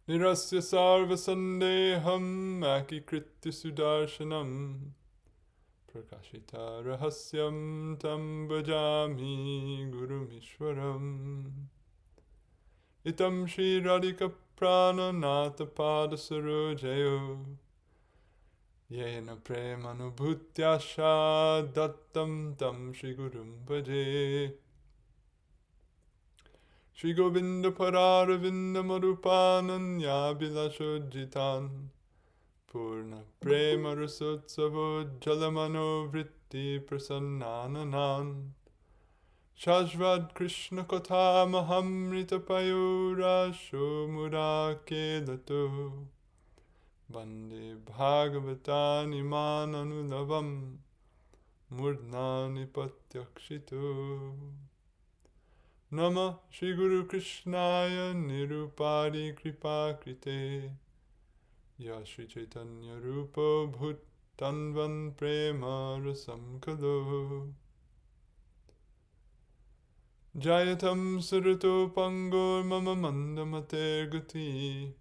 nirasya sarva sandeham akikritya sudarshanam prakashita rahasyam tam bhajami gurumishwaram itam Shri Radhika prananatha pada sarojayo yena premanubhutyasha dattam tam Shri Gurum bhaje Shri Govinda Pararavinda Marupananya Bilashojitan Purna Prema Rasotsavo Jalamano Vritti Prasannananan Shashvad Krishna Kotha Mahamrita Payura Shomura Kelato Bande Bhagavatani Mananulavam Murdnani Patyakshito Nama Shri Guru Krishnaya Nirupadi Kripa Krite Ya Shri Chaitanya Rupa Bhuttanvan Prema Rasam Kalo Jayatam Surato Pangor Mama Mandamate Gati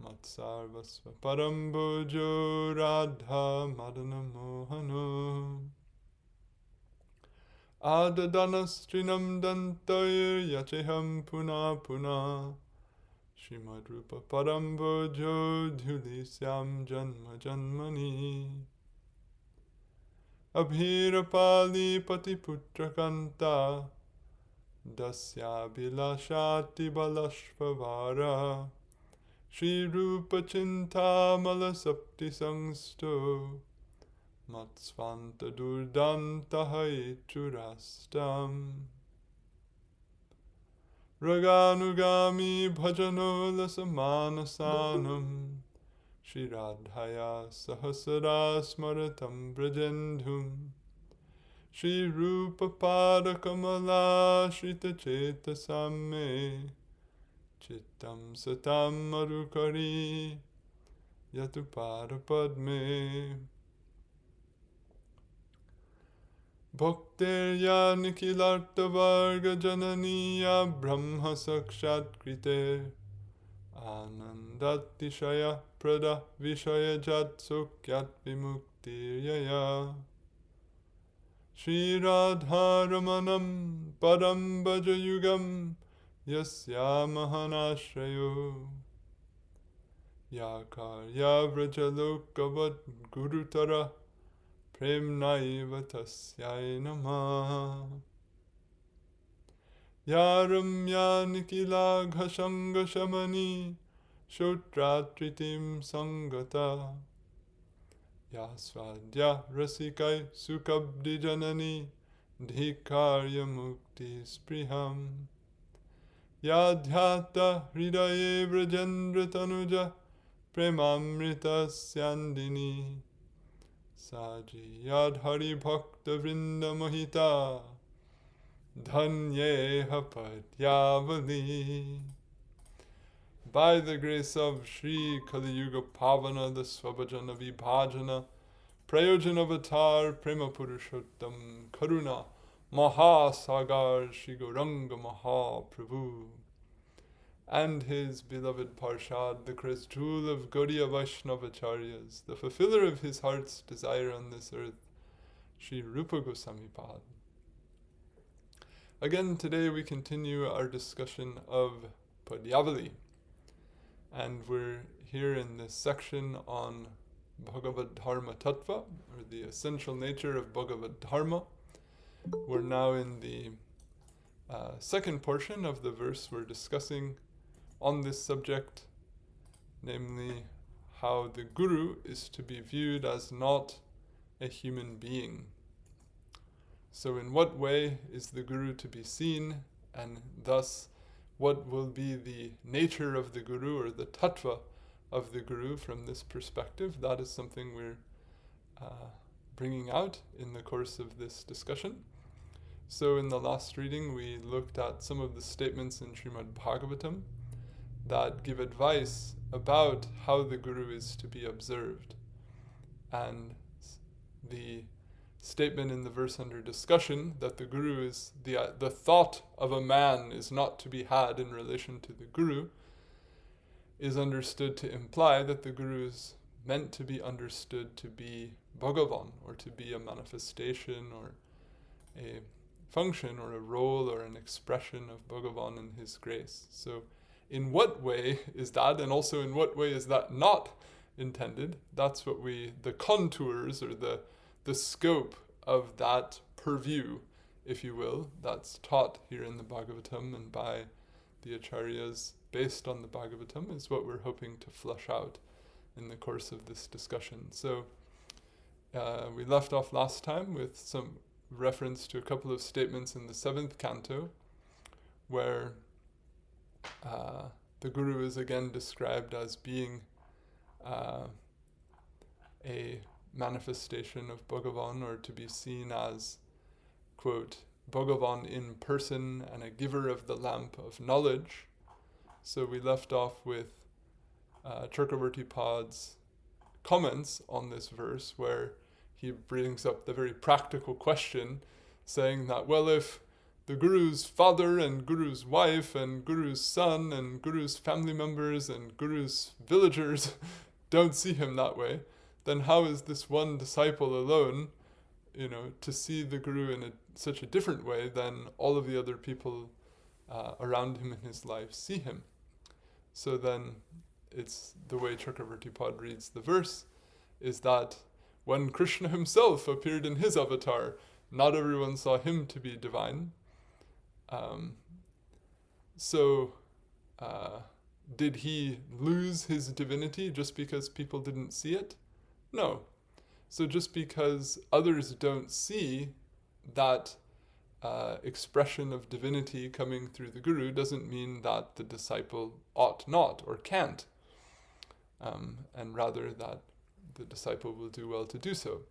Matsarvasva Parambojo Radha Madana Mohano Adadana-strinam dantayir yacheham puna puna Srimad Rupa Parambojo Dhulisyam Janma Janmani Abhirapali Patiputra Kanta Dasya Bilashati Balashvavara Sri Rupa Chintamala Sapti Sangsto Matsvanta Durdanta Churastam Raganugami Bhajanola Samanasanam Shri Radhaya Sahasara Smaratam Brajendhum Shri Rupa Pada Kamala Shrita Cheta Samme Chittam Satam Marukari Yatupada Padme Bhaktirya Nikilarta Varga Jananiya Brahma Sakshat Krite Anandatishaya Prada Vishaya Jat Sukyat Vimuktirya Shri Radha Ramanam Padam Bhajayugam Yasya Mahanashrayo Yakarya Vrajalokavat Gurutara Premnaiva tasyai namah Yaramya nikila ghasanga shamani Shotratritim sangata Yasvadya rasikai sukabdi janani Dhikarya mukti spriham Yadhyata hridaye vrajendra tanuja Premamrita syandini Saji Yadhari Bhakta Vrinda Mohita Dhanyeha Padyavali. By the grace of Shri Kali Yuga Pavana, the Svabhajana Vibhajana, Prayojana Avatar, Prema Purushottam, Karuna, Mahasagar, Shri Gauranga Mahaprabhu, and his beloved Parshad, the crest jewel of Gaudiya Vaishnavacharyas, the fulfiller of his heart's desire on this earth, Sri Rupa Gosvami Prabhupada. Again, today we continue our discussion of Padyavali, and we're here in this section on Bhagavad-dharma-tattva, or the essential nature of Bhagavad-dharma. We're now in the second portion of the verse we're discussing on this subject, namely how the Guru is to be viewed as not a human being. So in what way is the Guru to be seen, and thus what will be the nature of the Guru, or the tattva of the Guru from this perspective? That is something we're bringing out in the course of this discussion. So in the last reading we looked at some of the statements in Srimad Bhagavatam that give advice about how the Guru is to be observed. And the statement in the verse under discussion that the Guru is, the thought of a man is not to be had in relation to the Guru, is understood to imply that the Guru is meant to be understood to be Bhagavan, or to be a manifestation or a function or a role or an expression of Bhagavan and his grace. So in what way is that, and also in what way is that not intended? That's what the contours or the scope of that purview, if you will, that's taught here in the Bhagavatam and by the Acharyas based on the Bhagavatam, is what we're hoping to flesh out in the course of this discussion. So we left off last time with some reference to a couple of statements in the 7th canto, where the Guru is again described as being a manifestation of Bhagavan, or to be seen as, quote, Bhagavan in person and a giver of the lamp of knowledge. So we left off with Chakravarti Pad's comments on this verse, where he brings up the very practical question, saying that, well, if the Guru's father and Guru's wife and Guru's son and Guru's family members and Guru's villagers don't see him that way, then how is this one disciple alone, to see the Guru in such a different way than all of the other people around him in his life see him? So then it's the way Chakravarti Pad reads the verse, is that when Krishna himself appeared in his avatar, not everyone saw him to be divine. Did he lose his divinity just because people didn't see it? No. So just because others don't see that expression of divinity coming through the Guru doesn't mean that the disciple ought not or can't, and rather that the disciple will do well to do so.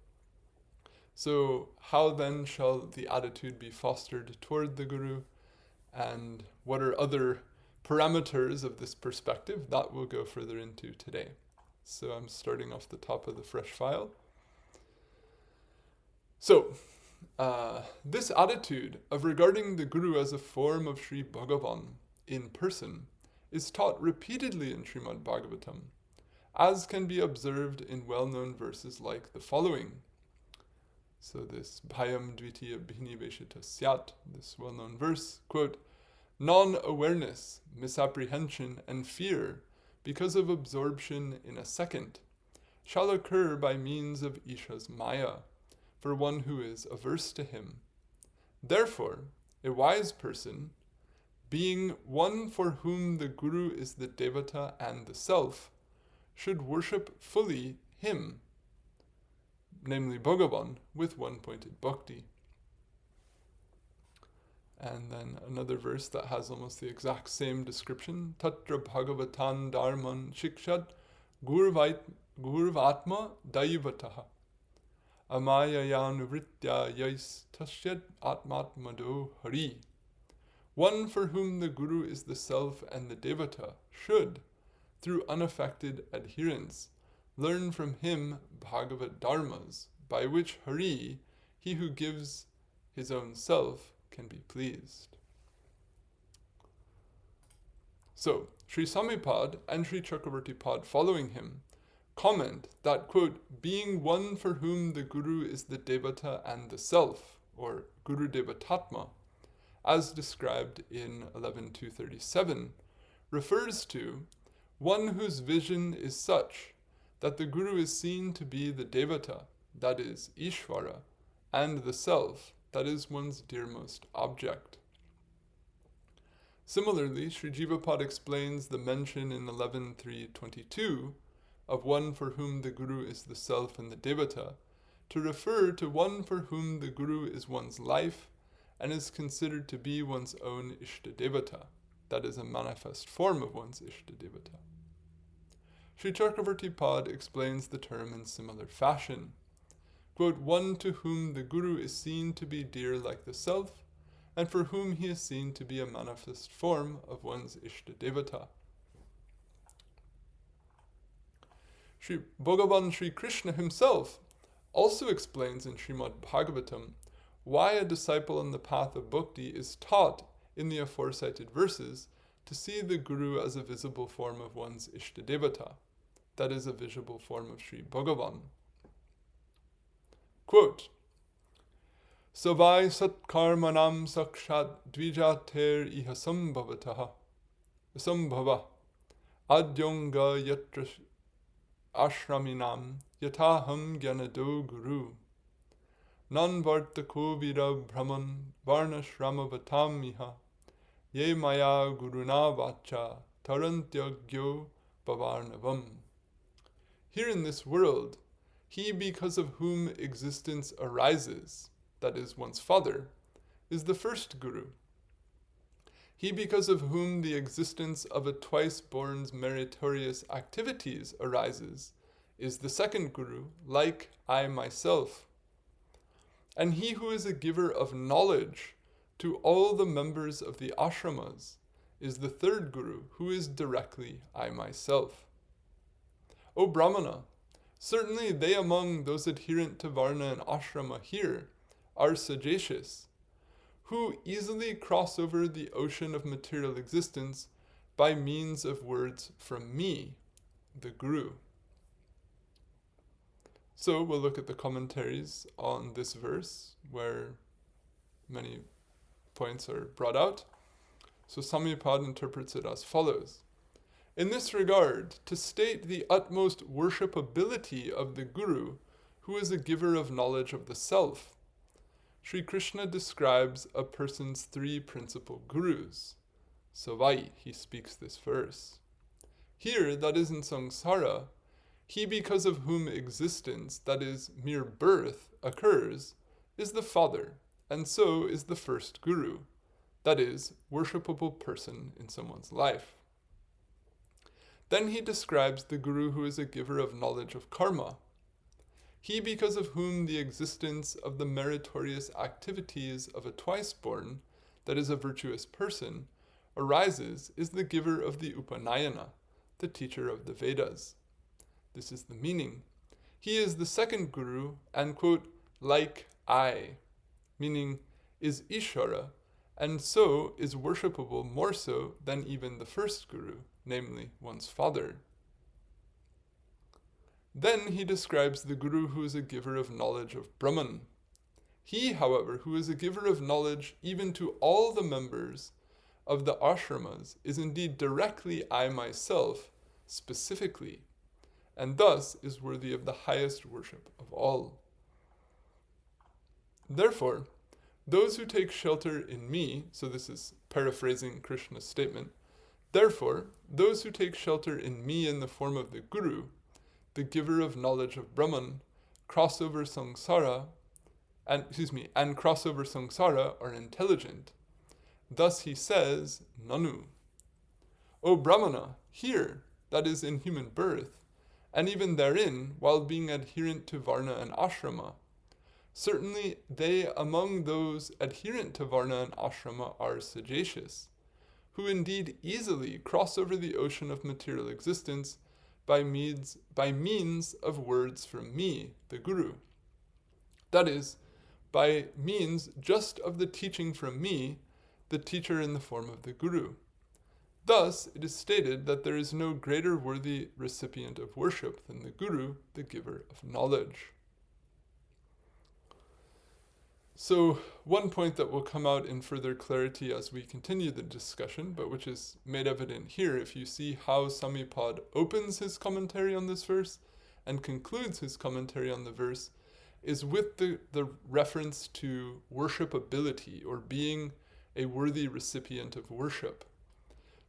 So how then shall the attitude be fostered toward the Guru, and what are other parameters of this perspective? That we'll go further into today. So I'm starting off the top of the fresh file. So this attitude of regarding the Guru as a form of Sri Bhagavan in person is taught repeatedly in Srimad Bhagavatam, as can be observed in well-known verses like the following. So this bhayam dvitiya bhiniveshita syat, this well-known verse, quote, non-awareness, misapprehension, and fear because of absorption in a second shall occur by means of Isha's maya, for one who is averse to him. Therefore, a wise person, being one for whom the Guru is the Devata and the Self, should worship fully him, namely Bhagavan, with one-pointed bhakti. And then another verse that has almost the exact same description, Tatra Bhagavatan Dharman Shikshat Gurvatma Daivataha Amayayanuvritya Yais Tashyat Atmatmado Hari. One for whom the Guru is the Self and the Devata should, through unaffected adherence, learn from him Bhagavad-dharmas, by which Hari, he who gives his own self, can be pleased. So, Sri Samipad and Sri Chakravarti Pad following him comment that, quote, being one for whom the Guru is the Devata and the Self, or Guru Devatatma, as described in 11.237, refers to one whose vision is such that the Guru is seen to be the Devata, that is, Ishvara, and the Self, that is one's dearmost object. Similarly, Sri Jiva Pad explains the mention in 11.322 of one for whom the Guru is the Self and the Devata to refer to one for whom the Guru is one's life and is considered to be one's own Ishta Devata, that is a manifest form of one's Ishta Devata. Sri Chakravarti Pad explains the term in similar fashion. Quote, one to whom the Guru is seen to be dear like the Self, and for whom he is seen to be a manifest form of one's Ishta Devata. Sri Bhagavan Sri Krishna himself also explains in Srimad Bhagavatam why a disciple on the path of bhakti is taught in the aforecited verses to see the Guru as a visible form of one's Ishtadevata, that is, a visible form of Sri Bhagavan. Quote, Savai satkarmanam sakshat dvijater iha sambhava adyonga yatra ashraminam yataham gyanado guru nan vartako vida brahman varnashramavatam ye maya guruna vacha tarantyagyo bhavarnavam. Here in this world, he because of whom existence arises, that is, one's father, is the first guru. He because of whom the existence of a twice-born's meritorious activities arises, is the second guru, like I myself. And he who is a giver of knowledge to all the members of the ashramas is the third guru, who is directly I myself. O Brahmana, certainly they among those adherent to Varna and Ashrama here are sagacious, who easily cross over the ocean of material existence by means of words from me, the Guru. So we'll look at the commentaries on this verse, where many points are brought out. So Samipad interprets it as follows. In this regard, to state the utmost worshipability of the Guru, who is a giver of knowledge of the self, Sri Krishna describes a person's three principal gurus. Savai, he speaks this verse. Here, that is in samsara, he because of whom existence, that is, mere birth, occurs, is the father, and so is the first guru, that is, worshipable person in someone's life. Then he describes the guru who is a giver of knowledge of karma. He because of whom the existence of the meritorious activities of a twice-born, that is, a virtuous person, arises is the giver of the Upanayana, the teacher of the Vedas. This is the meaning. He is the second guru and, quote, like I, meaning is Ishvara, and so is worshipable more so than even the first guru, namely one's father. Then he describes the guru who is a giver of knowledge of Brahman. He, however, who is a giver of knowledge even to all the members of the ashramas, is indeed directly I myself, specifically, and thus is worthy of the highest worship of all. Therefore, those who take shelter in me, so this is paraphrasing Krishna's statement, therefore, those who take shelter in me in the form of the Guru, the giver of knowledge of Brahman, cross over samsara, and cross over samsara are intelligent. Thus he says, Nanu. O Brahmana, here, that is in human birth, and even therein, while being adherent to Varna and Ashrama, certainly they among those adherent to Varna and Ashrama are sagacious, who indeed easily cross over the ocean of material existence by means of words from me, the Guru. That is, by means just of the teaching from me, the teacher in the form of the Guru. Thus, it is stated that there is no greater worthy recipient of worship than the Guru, the giver of knowledge. So, one point that will come out in further clarity as we continue the discussion, but which is made evident here if you see how Samipad opens his commentary on this verse and concludes his commentary on the verse, is with the reference to worshipability, or being a worthy recipient of worship.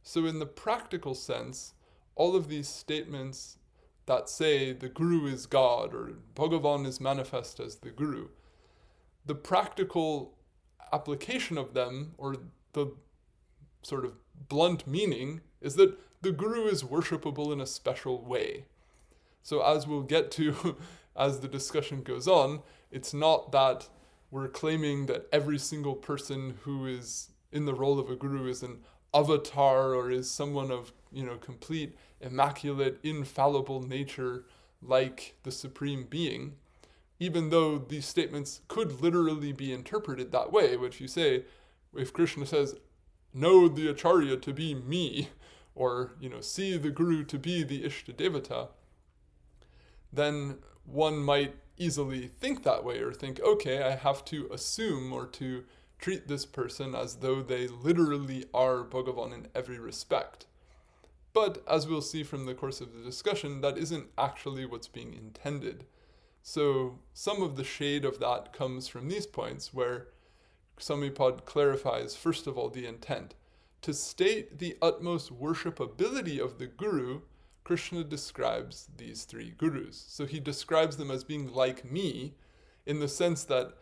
So in the practical sense, all of these statements that say the Guru is God, or Bhagavan is manifest as the Guru, the practical application of them, or the sort of blunt meaning, is that the Guru is worshipable in a special way. So as we'll get to as the discussion goes on, it's not that we're claiming that every single person who is in the role of a Guru is an avatar or is someone of, complete, immaculate, infallible nature like the Supreme Being, even though these statements could literally be interpreted that way, which you say, if Krishna says, know the acharya to be me, or, see the guru to be the Ishta Devata, then one might easily think that way, or think, okay, I have to assume or to treat this person as though they literally are Bhagavan in every respect. But as we'll see from the course of the discussion, that isn't actually what's being intended. So some of the shade of that comes from these points, where Samipad clarifies, first of all, the intent. To state the utmost worshipability of the guru, Krishna describes these three gurus. So he describes them as being like me, in the sense that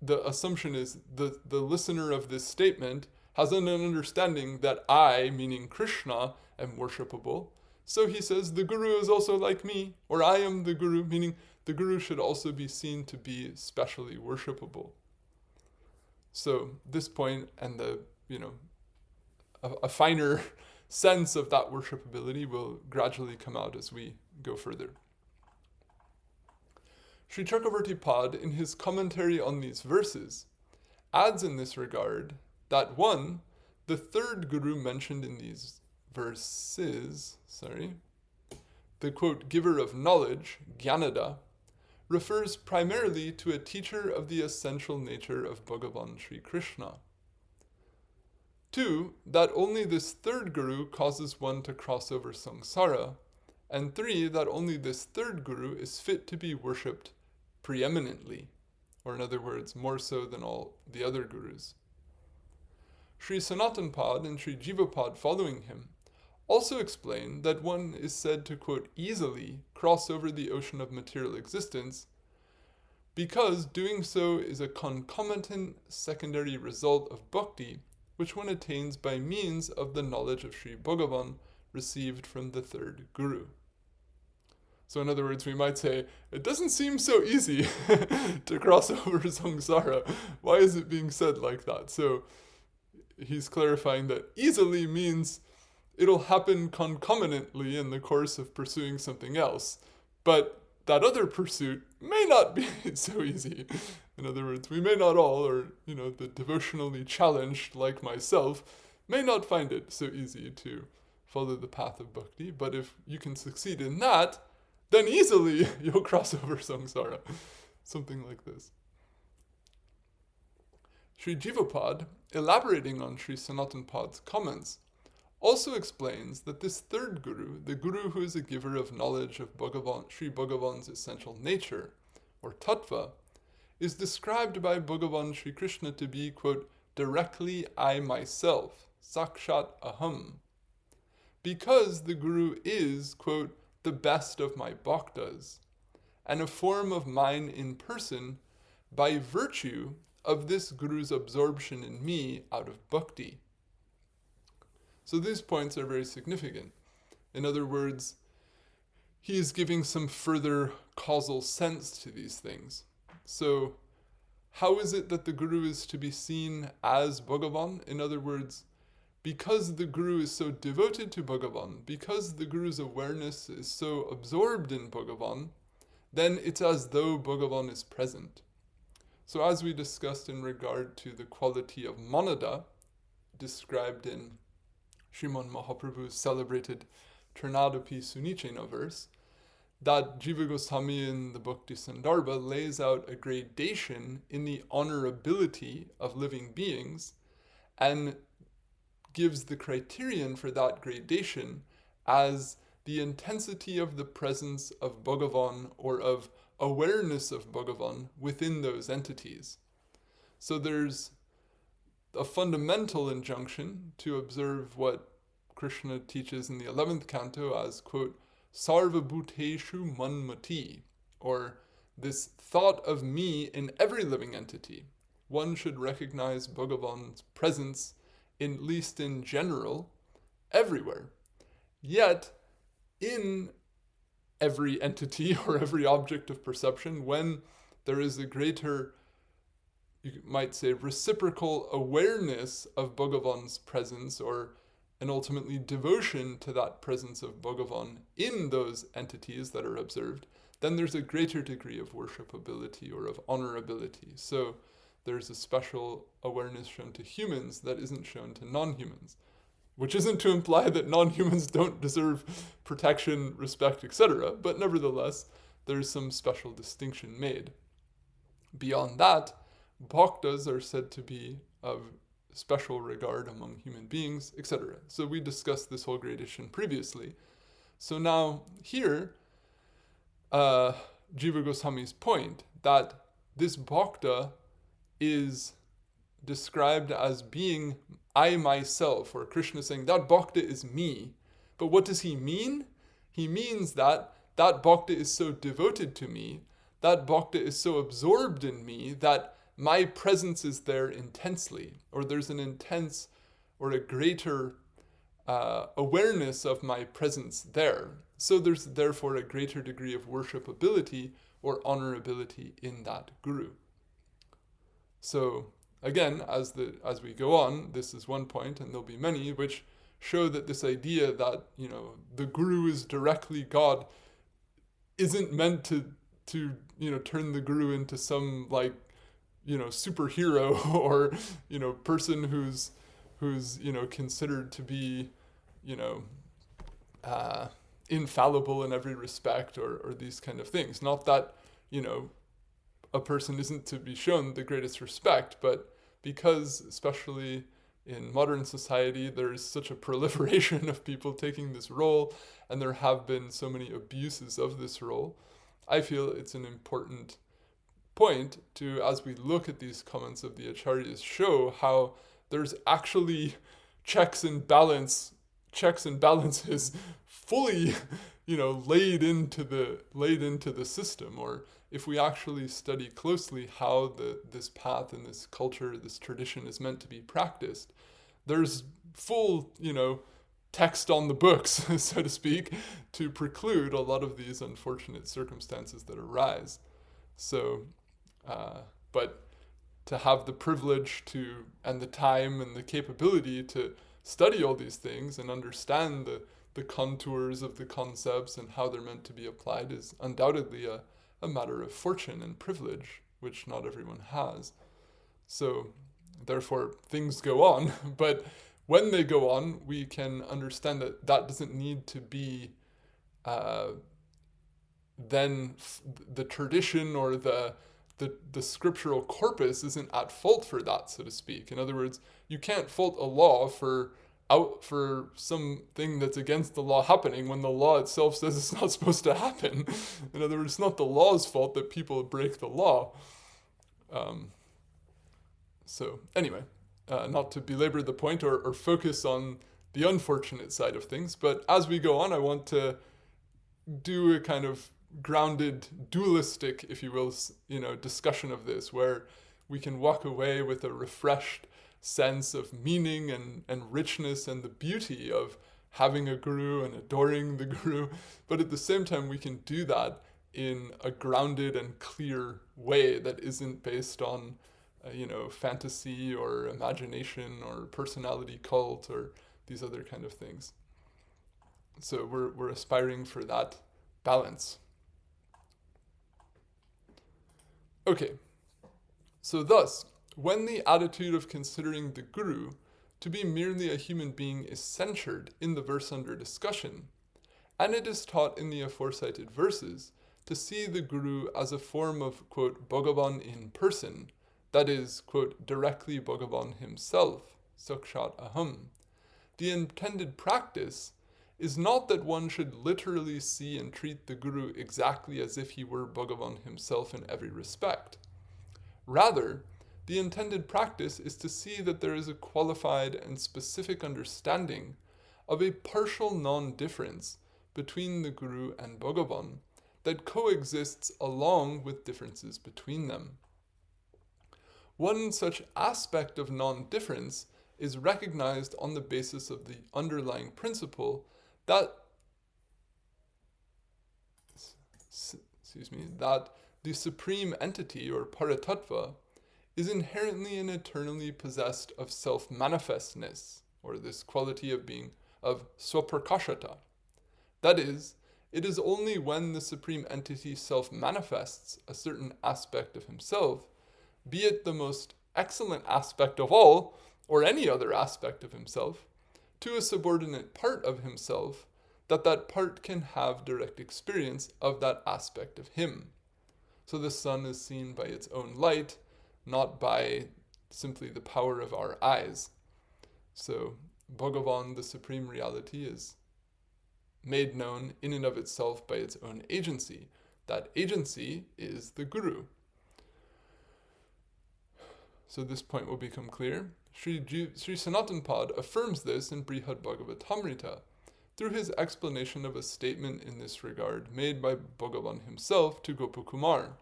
the assumption is the listener of this statement has an understanding that I, meaning Krishna, am worshipable. So he says the guru is also like me, or I am the guru, meaning the guru should also be seen to be specially worshipable. So this point and a finer sense of that worshipability will gradually come out as we go further. Sri Chakravarti Pad, in his commentary on these verses, adds in this regard that one, the third guru mentioned in these verses, the quote, giver of knowledge, Jnanada, refers primarily to a teacher of the essential nature of Bhagavan Sri Krishna. 2, that only this third guru causes one to cross over samsara, and 3, that only this third guru is fit to be worshipped preeminently, or in other words, more so than all the other gurus. Sri Sanatana Pad and Sri Jiva Pad following him also explain that one is said to, quote, easily cross over the ocean of material existence because doing so is a concomitant secondary result of bhakti, which one attains by means of the knowledge of Sri Bhagavan received from the third guru. So in other words, we might say, it doesn't seem so easy to cross over samsara. Why is it being said like that? So he's clarifying that easily means it'll happen concomitantly in the course of pursuing something else. But that other pursuit may not be so easy. In other words, we may not all, or the devotionally challenged like myself, may not find it so easy to follow the path of bhakti. But if you can succeed in that, then easily you'll cross over samsara. Something like this. Sri Jivapad, elaborating on Sri Sanatana Pad's comments, also explains that this third guru, the guru who is a giver of knowledge of Sri Bhagavan's essential nature, or tattva, is described by Bhagavan Sri Krishna to be, quote, directly I myself, sakshat aham, because the guru is, quote, the best of my bhaktas, and a form of mine in person by virtue of this guru's absorption in me out of bhakti. So these points are very significant. In other words, he is giving some further causal sense to these things. So how is it that the guru is to be seen as Bhagavan? In other words, because the guru is so devoted to Bhagavan, because the guru's awareness is so absorbed in Bhagavan, then it's as though Bhagavan is present. So as we discussed in regard to the quality of monada, described in Sriman Mahaprabhu's celebrated Trinadapi Sunichena verse, that Jiva Gosvami in the book Sandarbha lays out a gradation in the honorability of living beings and gives the criterion for that gradation as the intensity of the presence of Bhagavan or of awareness of Bhagavan within those entities. So there's a fundamental injunction to observe what Krishna teaches in the 11th canto as, quote, sarva bhuteshu manmati, or this thought of me in every living entity. One should recognize Bhagavan's presence, at least in general, everywhere. Yet, in every entity or every object of perception, when there is a greater, you might say, reciprocal awareness of Bhagavan's presence, or and ultimately devotion to that presence of Bhagavan in those entities that are observed, then there's a greater degree of worshipability or of honorability. So there's a special awareness shown to humans that isn't shown to non-humans. Which isn't to imply that non-humans don't deserve protection, respect, etc., but nevertheless, there's some special distinction made. Beyond that, bhaktas are said to be of special regard among human beings, etc. So we discussed this whole gradation previously. So now here, Jiva Goswami's point that this bhakta is described as being I myself, or Krishna saying that bhakta is me. But what does he mean? He means that bhakta is so devoted to me, that bhakta is so absorbed in me that my presence is there intensely, or there's an intense or a greater awareness of my presence there. So there's therefore a greater degree of worshipability or honorability in that guru. So again, as we go on, this is one point, and there'll be many, which show that this idea that, the guru is directly God isn't meant to turn the guru into some superhero or, person who's considered to be, infallible in every respect or these kind of things. Not that, a person isn't to be shown the greatest respect, but because, especially in modern society, there is such a proliferation of people taking this role, and there have been so many abuses of this role, I feel it's an important point to, as we look at these comments of the acharyas, show how there's actually checks and balances fully, laid into the system. Or if we actually study closely how this path and this culture, this tradition is meant to be practiced, there's full, text on the books, so to speak, to preclude a lot of these unfortunate circumstances that arise. So, but to have the privilege and the time and the capability to study all these things and understand the contours of the concepts and how they're meant to be applied is undoubtedly a matter of fortune and privilege, which not everyone has. So, therefore, things go on, but when they go on, we can understand that doesn't need to be then the tradition or the scriptural corpus isn't at fault for that, so to speak. In other words, you can't fault a law for something that's against the law happening when the law itself says it's not supposed to happen. In other words, it's not the law's fault that people break the law. So anyway, not to belabor the point or focus on the unfortunate side of things, but as we go on, I want to do a kind of grounded, dualistic, if you will, discussion of this, where we can walk away with a refreshed sense of meaning and richness and the beauty of having a guru and adoring the guru, but at the same time we can do that in a grounded and clear way that isn't based on fantasy or imagination or personality cult or these other kind of things. So we're aspiring for that balance. Okay, so thus, when the attitude of considering the guru to be merely a human being is censured in the verse under discussion, and it is taught in the aforecited verses to see the guru as a form of, quote, Bhagavan in person, that is, quote, directly Bhagavan himself, sakshat aham, the intended practice is not that one should literally see and treat the guru exactly as if he were Bhagavan himself in every respect. Rather, the intended practice is to see that there is a qualified and specific understanding of a partial non-difference between the guru and Bhagavan that coexists along with differences between them. One such aspect of non-difference is recognized on the basis of the underlying principle that the supreme entity or paratattva is inherently and eternally possessed of self-manifestness, or this quality of being of swaprakashata. That is, it is only when the supreme entity self-manifests a certain aspect of himself be it the most excellent aspect of all, or any other aspect of himself, to a subordinate part of himself, that part can have direct experience of that aspect of him. So the sun is seen by its own light, not by simply the power of our eyes. So Bhagavan, the Supreme Reality, is made known in and of itself by its own agency. That agency is the Guru. So this point will become clear. Sri Sanatana Pad affirms this in Brihad Bhagavad-dharma-tattva through his explanation of a statement in this regard made by Bhagavan himself to Gopakumar,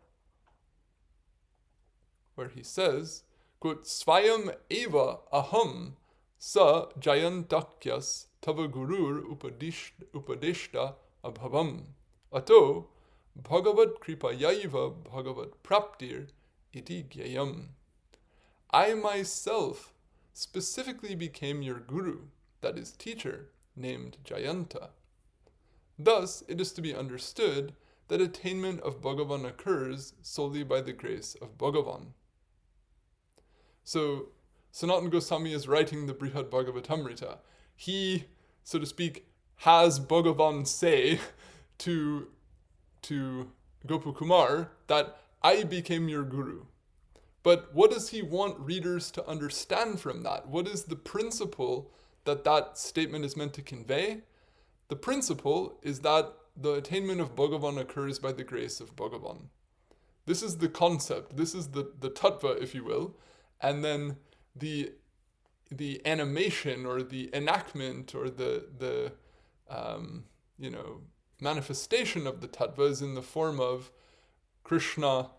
where he says, quote, Svayam eva aham sa jayantakyas tava gurur upadeshta abhavam ato bhagavad kripayaiva bhagavad praptir iti gyayam. I myself specifically became your guru, that is teacher, named Jayanta. Thus, it is to be understood that attainment of Bhagavan occurs solely by the grace of Bhagavan. So, Sanatana Gosvami is writing the Brihad Bhagavad-dharma-tattva. He, so to speak, has Bhagavan say to Gopakumar that I became your guru. But what does he want readers to understand from that? What is the principle that statement is meant to convey? The principle is that the attainment of Bhagavan occurs by the grace of Bhagavan. This is the concept. This is the tattva, if you will. And then the animation or the enactment or the manifestation of the tattva is in the form of Krishna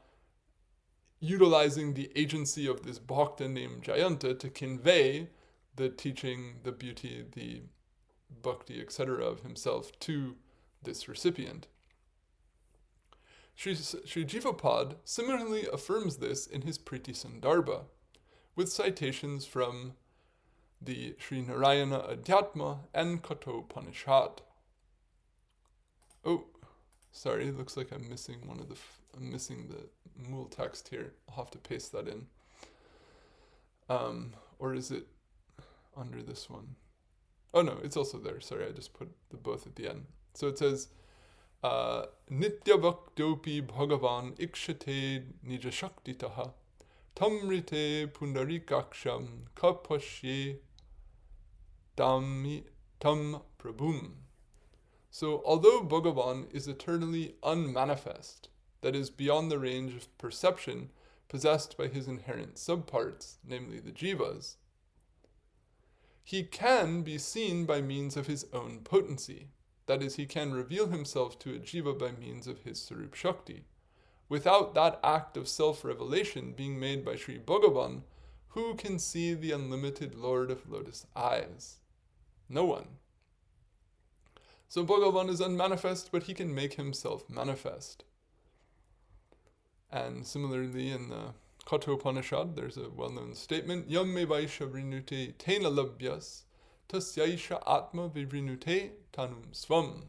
utilizing the agency of this bhakta named Jayanta to convey the teaching, the beauty, the bhakti, etc. of himself to this recipient. Sri Jiva Pad similarly affirms this in his Priti Sandarbha, with citations from the Sri Narayana Adhyatma and Kathopanishad. Oh, sorry, it looks like I'm missing I'm missing the Mool text here. I'll have to paste that in. Or is it under this one? Oh no, it's also there. Sorry, I just put the both at the end. So it says, Nitya Vaktopi Bhagavan Ikshate Nija Shaktitaha Tamrite Pundarikaksham Kapashye Tam Prabhum. So although Bhagavan is eternally unmanifest, that is beyond the range of perception possessed by his inherent subparts, namely the jivas, he can be seen by means of his own potency. That is, he can reveal himself to a jiva by means of his Sarup Shakti. Without that act of self-revelation being made by Sri Bhagavan, who can see the unlimited Lord of Lotus Eyes? No one. So Bhagavan is unmanifest, but he can make himself manifest. And similarly in the Kathopanishad, there's a well-known statement, Yam me vaisha vrinute tena labhyas, tasyaisha atma vivrinute tanum swam.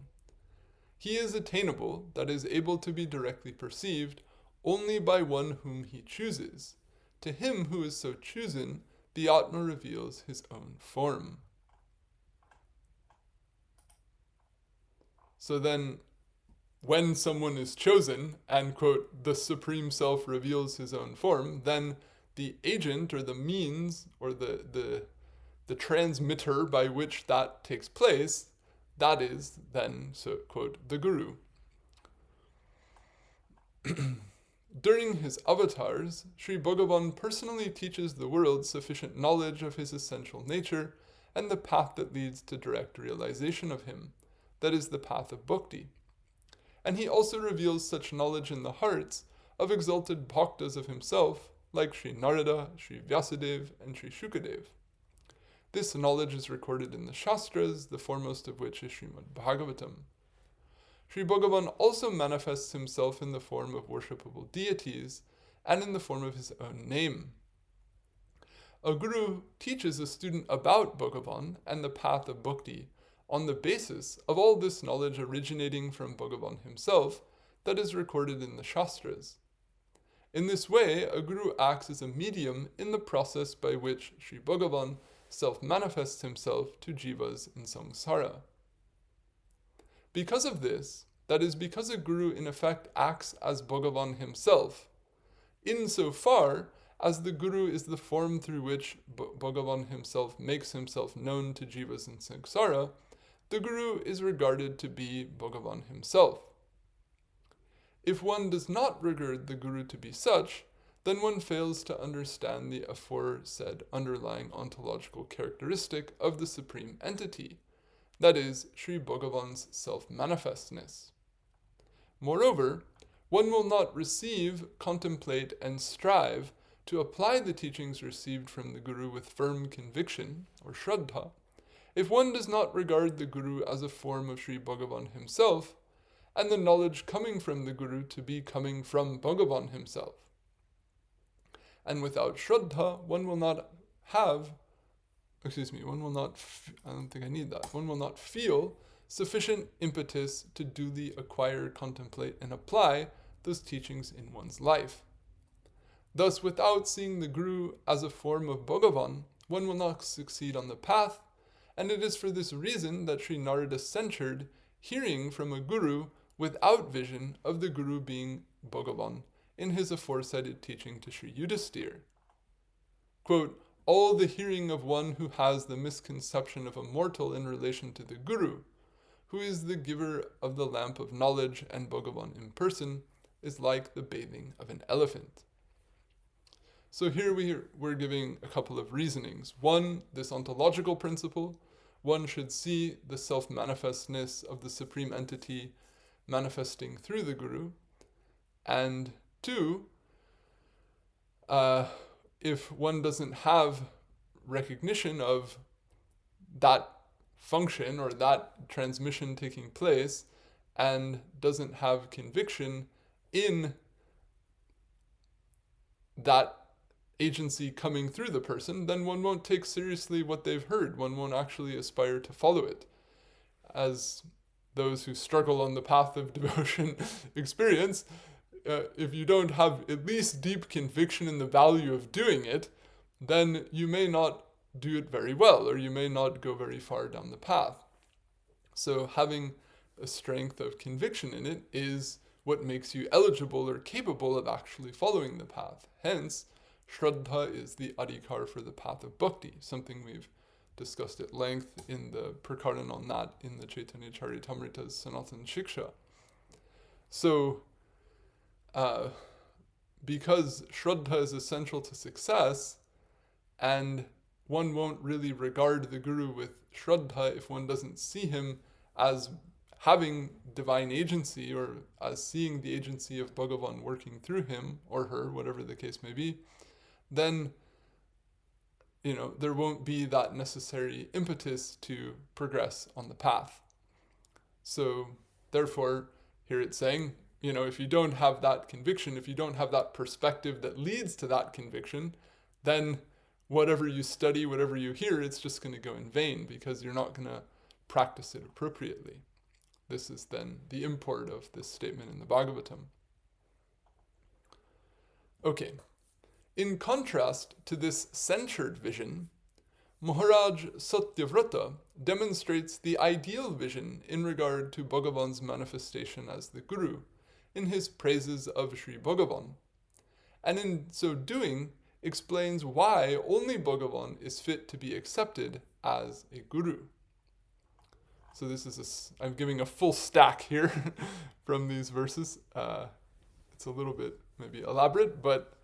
He is attainable, that is able to be directly perceived, only by one whom he chooses. To him who is so chosen, the Atma reveals his own form. So then, when someone is chosen, and, quote, the Supreme Self reveals his own form, then the agent or the means or the transmitter by which that takes place, that is then, so, quote, the Guru. During his avatars, Sri Bhagavan personally teaches the world sufficient knowledge of his essential nature and the path that leads to direct realization of him, that is the path of bhakti. And he also reveals such knowledge in the hearts of exalted bhaktas of himself, like Sri Narada, Sri Vyasadeva, and Sri Shukadev. This knowledge is recorded in the Shastras, the foremost of which is Srimad Bhagavatam. Sri Bhagavan also manifests himself in the form of worshipable deities and in the form of his own name. A guru teaches a student about Bhagavan and the path of bhakti on the basis of all this knowledge originating from Bhagavan himself that is recorded in the Shastras. In this way, a guru acts as a medium in the process by which Sri Bhagavan self-manifests himself to jivas in samsara. Because of this, that is, because a guru in effect acts as Bhagavan himself, insofar as the guru is the form through which Bhagavan himself makes himself known to jivas in samsara, the guru is regarded to be Bhagavan himself. If one does not regard the guru to be such, then one fails to understand the aforesaid underlying ontological characteristic of the Supreme Entity, that is, Sri Bhagavan's self-manifestness. Moreover, one will not receive, contemplate, and strive to apply the teachings received from the Guru with firm conviction, or shraddha, if one does not regard the Guru as a form of Sri Bhagavan himself, and the knowledge coming from the Guru to be coming from Bhagavan himself. And without shraddha, one will not feel sufficient impetus to duly acquire, contemplate, and apply those teachings in one's life. Thus, without seeing the Guru as a form of Bhagavan, one will not succeed on the path, and it is for this reason that Sri Narada censured hearing from a Guru without vision of the Guru being Bhagavan in his aforesaid teaching to Sri Yudhisthira. Quote, all the hearing of one who has the misconception of a mortal in relation to the Guru, who is the giver of the lamp of knowledge and Bhagavan in person, is like the bathing of an elephant. So here we're giving a couple of reasonings. One, this ontological principle. One should see the self-manifestness of the Supreme Entity manifesting through the Guru. And two, if one doesn't have recognition of that function or that transmission taking place and doesn't have conviction in that agency coming through the person, then one won't take seriously what they've heard. One won't actually aspire to follow it. As those who struggle on the path of devotion experience, if you don't have at least deep conviction in the value of doing it, then you may not do it very well, or you may not go very far down the path. So having a strength of conviction in it is what makes you eligible or capable of actually following the path. Hence, shraddha is the adhikar for the path of bhakti, something we've discussed at length in the prakaran on that in the Chaitanya Charitamrita's Sanatana Shiksha. So, because shraddha is essential to success, and one won't really regard the Guru with shraddha if one doesn't see him as having divine agency, or as seeing the agency of Bhagavan working through him or her, whatever the case may be, then there won't be that necessary impetus to progress on the path. So therefore, here it's saying, if you don't have that conviction, if you don't have that perspective that leads to that conviction, then whatever you study, whatever you hear, it's just going to go in vain, because you're not going to practice it appropriately. This is then the import of this statement in the Bhagavatam. Okay. In contrast to this censured vision, Maharaj Satyavrata demonstrates the ideal vision in regard to Bhagavan's manifestation as the Guru in his praises of Sri Bhagavan, and in so doing explains why only Bhagavan is fit to be accepted as a Guru. So I'm giving a full stack here from these verses. It's a little bit maybe elaborate, but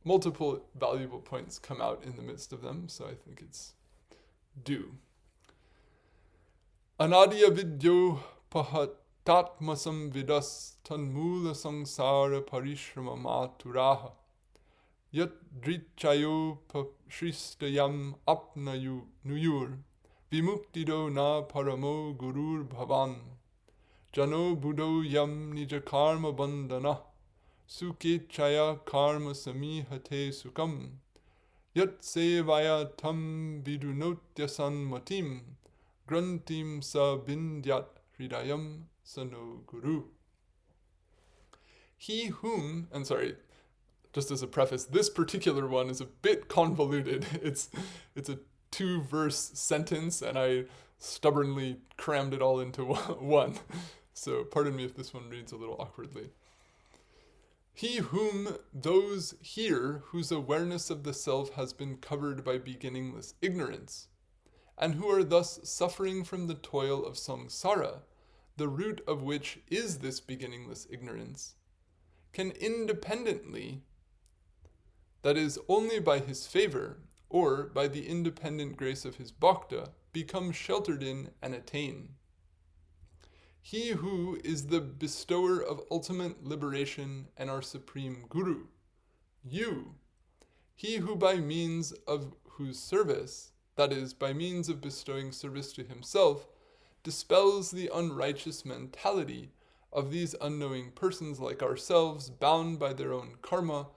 multiple valuable points come out in the midst of them, so I think it's due. Anadya vidyo pahatatmasam vidas tanmula samsara parishrama maturaha yat drichayo pashristayam apnayu nuyur vimuktido na paramo gurur bhavan jano buddho yam nija karma bandana Sukechaya karma samihate sukam yat sevaya tam vidunotyasan matim grantim sa bindyat hridayam sano guru. He whom, just as a preface, this particular one is a bit convoluted. It's a 2-verse sentence, and I stubbornly crammed it all into one. So pardon me if this one reads a little awkwardly. He whom those hear whose awareness of the self has been covered by beginningless ignorance, and who are thus suffering from the toil of samsara, the root of which is this beginningless ignorance, can independently, that is, only by his favor, or by the independent grace of his bhakta, become sheltered in and attain. He who is the bestower of ultimate liberation and our supreme Guru, you, he who by means of whose service, that is, by means of bestowing service to himself, dispels the unrighteous mentality of these unknowing persons like ourselves, bound by their own karma,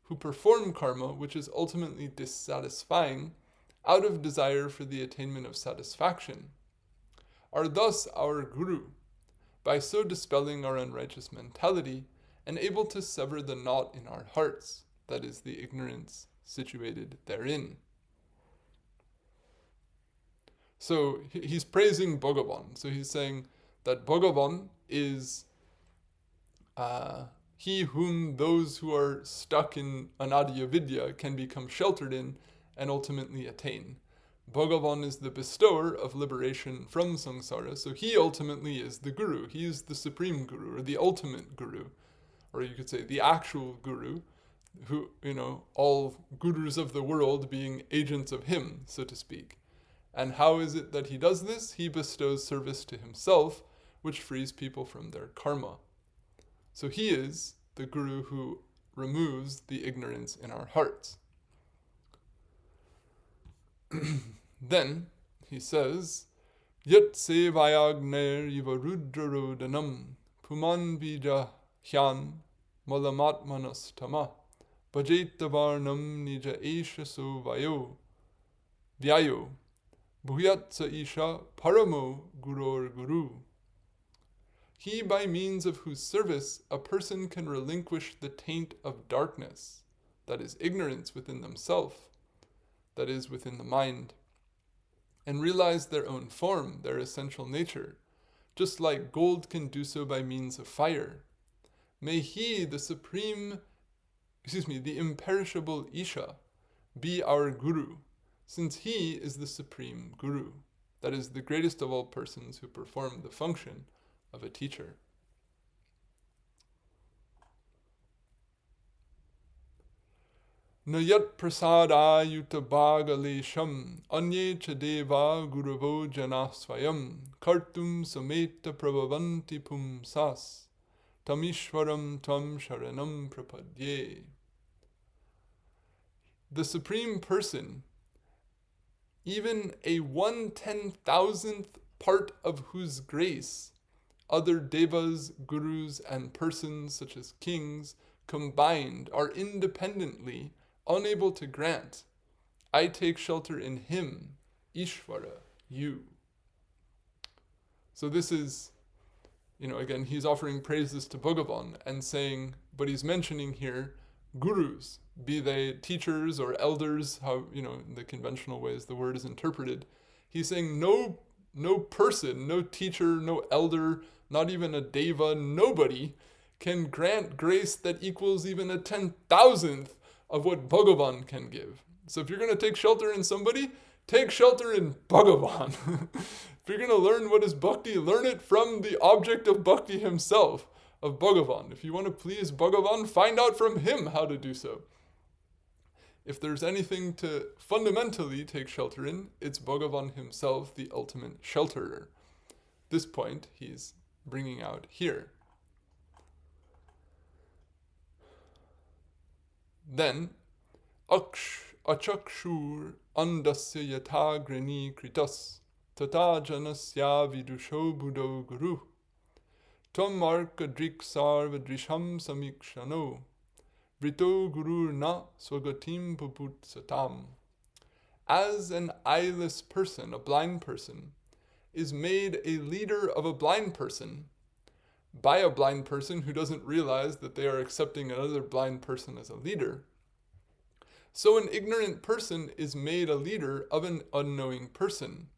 who perform karma which is ultimately dissatisfying, out of desire for the attainment of satisfaction, are thus our Guru, by so dispelling our unrighteous mentality, and able to sever the knot in our hearts, that is, the ignorance situated therein. So he's praising Bhagavan. So he's saying that Bhagavan is he whom those who are stuck in anadya vidya can become sheltered in and ultimately attain. Bhagavan is the bestower of liberation from samsara, so he ultimately is the Guru. He is the supreme Guru, or the ultimate Guru, or you could say the actual Guru, who, all Gurus of the world being agents of him, so to speak. And how is it that he does this? He bestows service to himself, which frees people from their karma. So he is the Guru who removes the ignorance in our hearts. Then he says, Yat sevayagner iva rudrarodanam puman bija hyan malamatmanastama bhajettavarnam nija esha so vyayo bhuyatsa isha paramo guror guru. He by means of whose service a person can relinquish the taint of darkness, that is ignorance within themselves, that is within the mind, and realize their own form, their essential nature, just like gold can do so by means of fire. May he, the imperishable Isha, be our Guru, since he is the supreme Guru, that is the greatest of all persons who perform the function of a teacher. Nayat prasada yutabhagalesham anye chadeva guravo jana swayam kartum sameta prabhavanti pumsas tamishwaram tam sharanam prapadye. The Supreme Person, even a 1/10,000th part of whose grace other devas, gurus, and persons such as kings combined are independently unable to grant, I take shelter in him, Ishvara, you. So this is, again, he's offering praises to Bhagavan and saying, but he's mentioning here gurus, be they teachers or elders, how, in the conventional ways the word is interpreted. He's saying no person, no teacher, no elder, not even a deva, nobody can grant grace that equals even a 10,000th of what Bhagavan can give. So if you're going to take shelter in somebody, take shelter in Bhagavan. If you're going to learn what is bhakti, learn it from the object of bhakti himself, of Bhagavan. If you want to please Bhagavan, find out from him how to do so. If there's anything to fundamentally take shelter in, it's Bhagavan himself, the ultimate shelterer. This point he's bringing out here. Then, achakshur andasya yatha grani kritas tata janasya vidusho buddho guru tam arkadrik sarvadrisham samikshano vrito gurur na swagatim puputsatam. As an eyeless person, a blind person, is made a leader of a blind person, by a blind person who doesn't realize that they are accepting another blind person as a leader. So an ignorant person is made a leader of an unknowing person,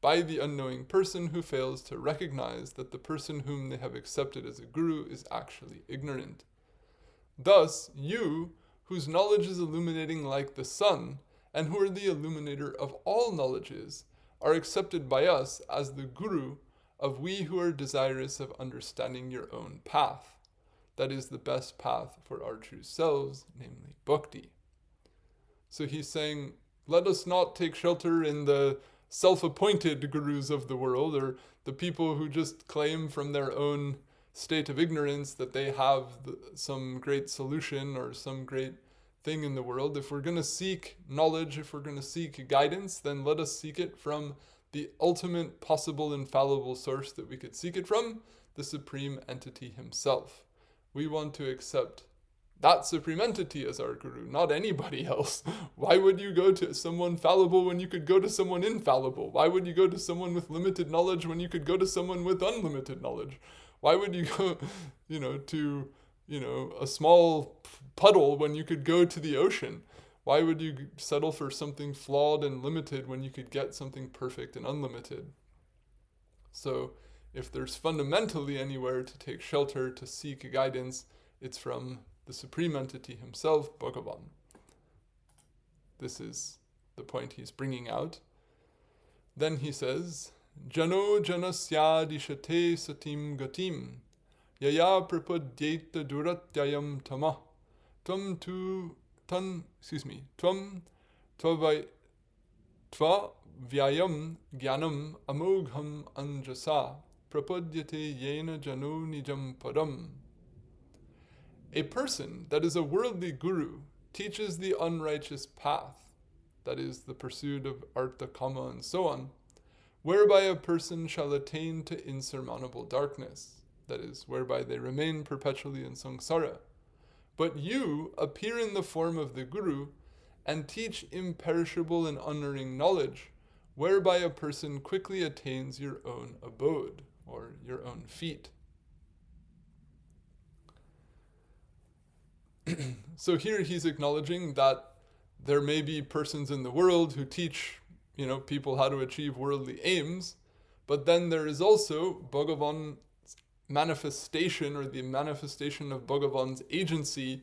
by the unknowing person who fails to recognize that the person whom they have accepted as a guru is actually ignorant. Thus, you, whose knowledge is illuminating like the sun, and who are the illuminator of all knowledges, are accepted by us as the guru of we who are desirous of understanding your own path. That is the best path for our true selves, namely bhakti. So he's saying, let us not take shelter in the self-appointed gurus of the world, or the people who just claim from their own state of ignorance that they have some great solution or some great thing in the world. If we're going to seek knowledge, if we're going to seek guidance, then let us seek it from the ultimate possible infallible source that we could seek it from, the Supreme Entity himself. We want to accept that Supreme Entity as our Guru, not anybody else. Why would you go to someone fallible when you could go to someone infallible? Why would you go to someone with limited knowledge when you could go to someone with unlimited knowledge? Why would you go, to, a small puddle when you could go to the ocean? Why would you settle for something flawed and limited when you could get something perfect and unlimited? So, if there's fundamentally anywhere to take shelter, to seek guidance, it's from the Supreme Entity himself, Bhagavan. This is the point he's bringing out. Then he says, Jano janasyadishate satim gatim, yaya prapadyeta duratyayam tama, tvam tvavyayam jnanam amogham anjasa, prapadyate yena jano nijam padam. A person that is a worldly guru teaches the unrighteous path, that is, the pursuit of artha, kama, and so on, whereby a person shall attain to insurmountable darkness, that is, whereby they remain perpetually in samsara. But you appear in the form of the guru and teach imperishable and unerring knowledge, whereby a person quickly attains your own abode, or your own feet. So here he's acknowledging that there may be persons in the world who teach, people how to achieve worldly aims, but then there is also Bhagavan's manifestation, or the manifestation of Bhagavan's agency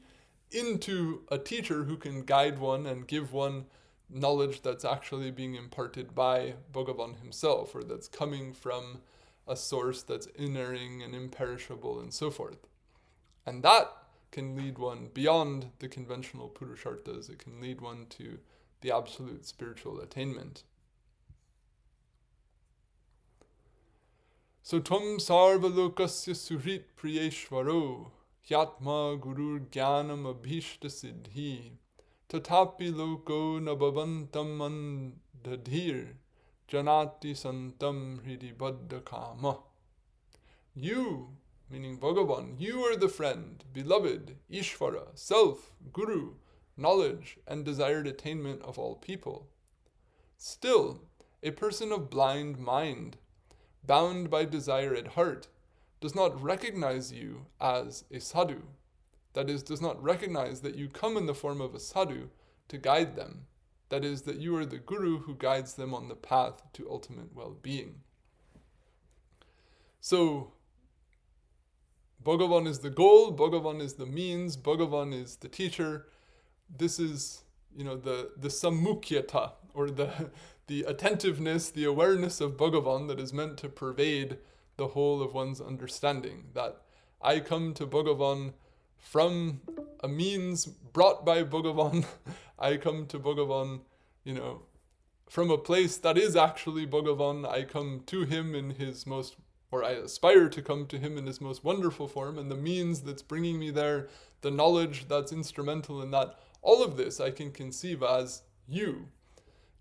into a teacher who can guide one and give one knowledge that's actually being imparted by Bhagavan himself, or that's coming from a source that's inerring and imperishable and so forth. And that can lead one beyond the conventional purusharthas. It can lead one to the absolute spiritual attainment. So tvam sarvalokasya suhrit priyeshvaro hyatma gurur jnanam abhishta siddhi tatapi loko nabhavantam dhīr janati santam hridi baddha kama. You, meaning Bhagavan, you are the friend, beloved, Ishvara, self, Guru, knowledge, and desired attainment of all people. Still, a person of blind mind, bound by desire at heart, does not recognize you as a sadhu. That is, does not recognize that you come in the form of a sadhu to guide them. That is, that you are the Guru who guides them on the path to ultimate well-being. So, Bhagavan is the goal, Bhagavan is the means, Bhagavan is the teacher. This is, the sammukhyata, or the attentiveness, the awareness of Bhagavan that is meant to pervade the whole of one's understanding. That I come to Bhagavan from a means brought by Bhagavan. I come to Bhagavan, from a place that is actually Bhagavan. I come to him in his most, or I aspire to come to him in his most wonderful form, and the means that's bringing me there, the knowledge that's instrumental in that, all of this I can conceive as you.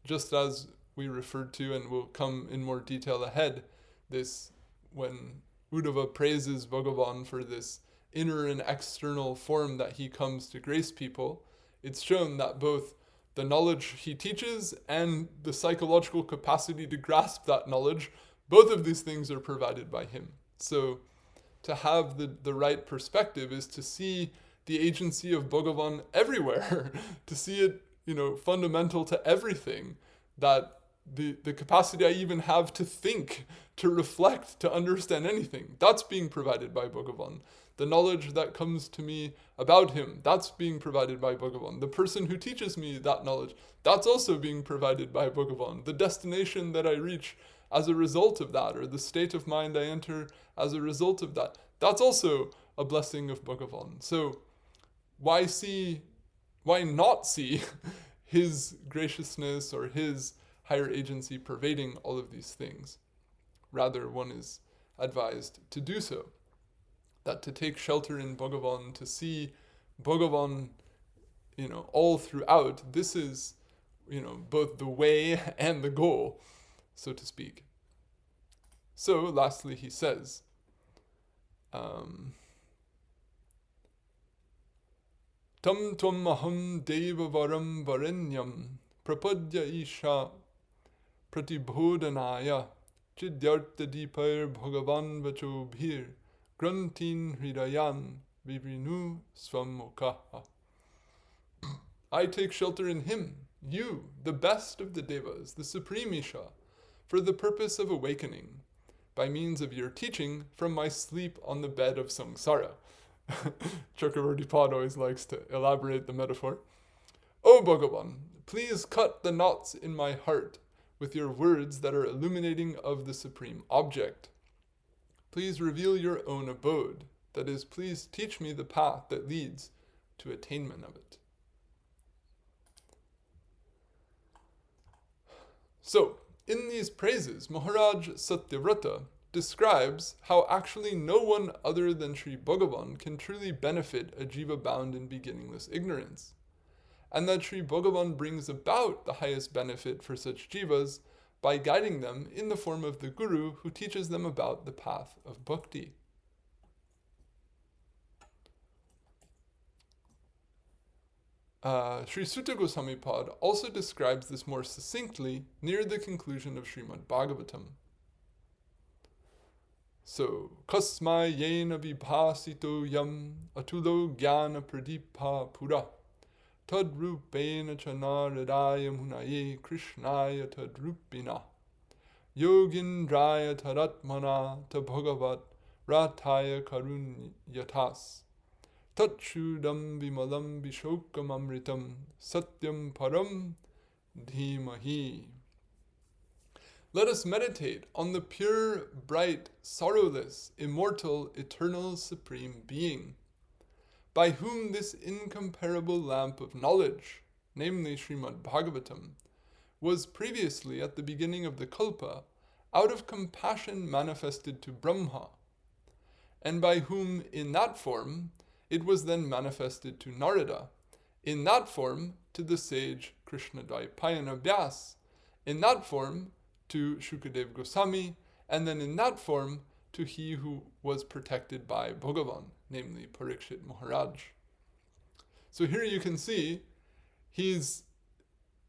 Just as we referred to, and will come in more detail ahead, this, when Uddhava praises Bhagavan for this inner and external form that he comes to grace people, it's shown that both the knowledge he teaches and the psychological capacity to grasp that knowledge, both of these things are provided by him. So to have the right perspective is to see the agency of Bhagavan everywhere, to see it, fundamental to everything, that the capacity I even have to think, to reflect, to understand anything, that's being provided by Bhagavan. The knowledge that comes to me about him, that's being provided by Bhagavan. The person who teaches me that knowledge, that's also being provided by Bhagavan. The destination that I reach as a result of that, or the state of mind I enter as a result of that, that's also a blessing of Bhagavan. So why not see his graciousness or his higher agency pervading all of these things? Rather, one is advised to do so. That to take shelter in Bhagavan, to see Bhagavan, all throughout, this is, both the way and the goal, so to speak. So, lastly, he says, Tam tvam aham deva varam varenyam prapadya isha pratibodhanaya chidyartha dipar bhagavan vacho bhīr grantin hridayan vivrinu swamukha. I take shelter in him, you, the best of the devas, the supreme Isha, for the purpose of awakening, by means of your teaching from my sleep on the bed of samsara. Chakravarti Pāda always likes to elaborate the metaphor. O Bhagavan, please cut the knots in my heart with your words that are illuminating of the supreme object. Please reveal your own abode, that is, please teach me the path that leads to attainment of it. So, in these praises, Maharaj Satyavrata describes how actually no one other than Sri Bhagavan can truly benefit a jiva bound in beginningless ignorance, and that Sri Bhagavan brings about the highest benefit for such jivas by guiding them in the form of the Guru who teaches them about the path of bhakti. Sri Suta Goswami Pad also describes this more succinctly near the conclusion of Srimad Bhagavatam. So, kasmai yena vibhasito yam atulo jnana pradipa pura tadrupena chanaradaya munaye krishnaya tadrupina yogindraya taratmana tabhagavat rataya karunyatas tatshudam vimalam vishokam amritam satyam param dhimahi. Let us meditate on the pure, bright, sorrowless, immortal, eternal, supreme being, by whom this incomparable lamp of knowledge, namely Srimad Bhagavatam, was previously at the beginning of the Kalpa, out of compassion manifested to Brahma, and by whom in that form it was then manifested to Narada, in that form to the sage Krishnadvaipayana Vyas, in that form to Shukadeva Goswami, and then in that form to he who was protected by Bhagavan, namely Parikshit Maharaj. So here you can see he's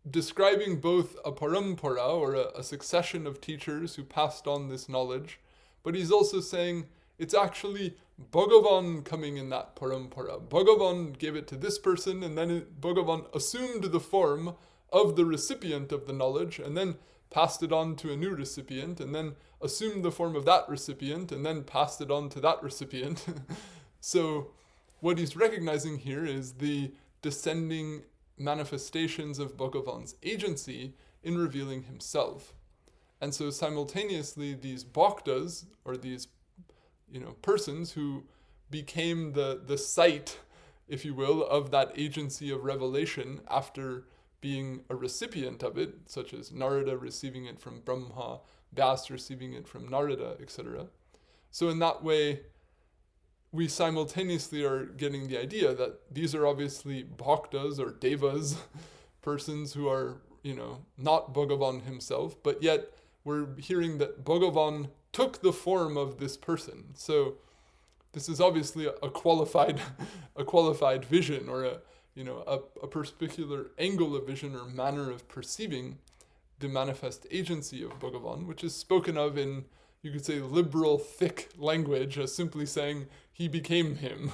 describing both a parampara, or a succession of teachers who passed on this knowledge, but he's also saying it's actually Bhagavan coming in that parampara. Bhagavan gave it to this person, and then Bhagavan assumed the form of the recipient of the knowledge, and then passed it on to a new recipient, and then assumed the form of that recipient, and then passed it on to that recipient. So what he's recognizing here is the descending manifestations of Bhagavan's agency in revealing himself. And so simultaneously these bhaktas, or these persons who became the site, if you will, of that agency of revelation after being a recipient of it, such as Narada receiving it from Brahma, Vyas receiving it from Narada, etc. So in that way, we simultaneously are getting the idea that these are obviously bhaktas or devas, persons who are, not Bhagavan himself, but yet we're hearing that Bhagavan took the form of this person. So this is obviously a qualified vision, or a particular angle of vision or manner of perceiving the manifest agency of Bhagavan, which is spoken of in, you could say, liberal, thick language as simply saying he became him.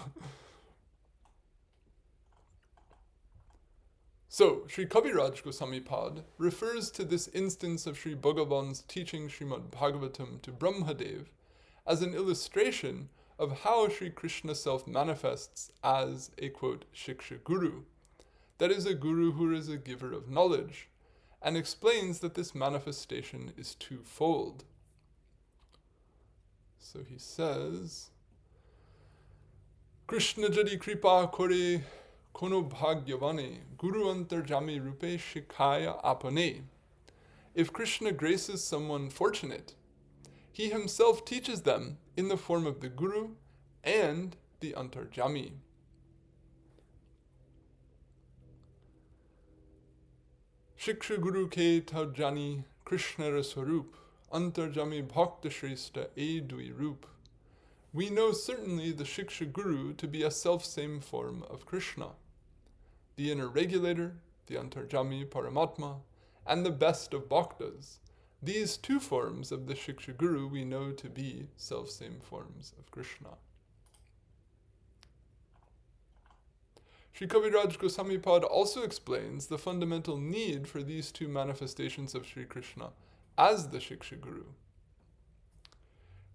So, Sri Kaviraj Goswami Pad refers to this instance of Sri Bhagavan's teaching Srimad Bhagavatam to Brahmadev as an illustration of how Sri Krishna self-manifests as a, quote, Shiksha Guru, that is a guru who is a giver of knowledge, and explains that this manifestation is twofold. So he says, Krishna jadi kripa kore kono bhagyavane guru antarjami rupe shikaya apane. If Krishna graces someone fortunate, he himself teaches them in the form of the guru and the antarjami. Shiksha guru ke tajani Krishna raswarup antarjami bhakta shrestha e dui rup. We know certainly the Shiksha Guru to be a self-same form of Krishna, the inner regulator, the Antarjami Paramatma, and the best of Bhaktas. These two forms of the Shiksha Guru we know to be self-same forms of Krishna. Sri Kaviraj Goswami Pad also explains the fundamental need for these two manifestations of Sri Krishna as the Shiksha Guru.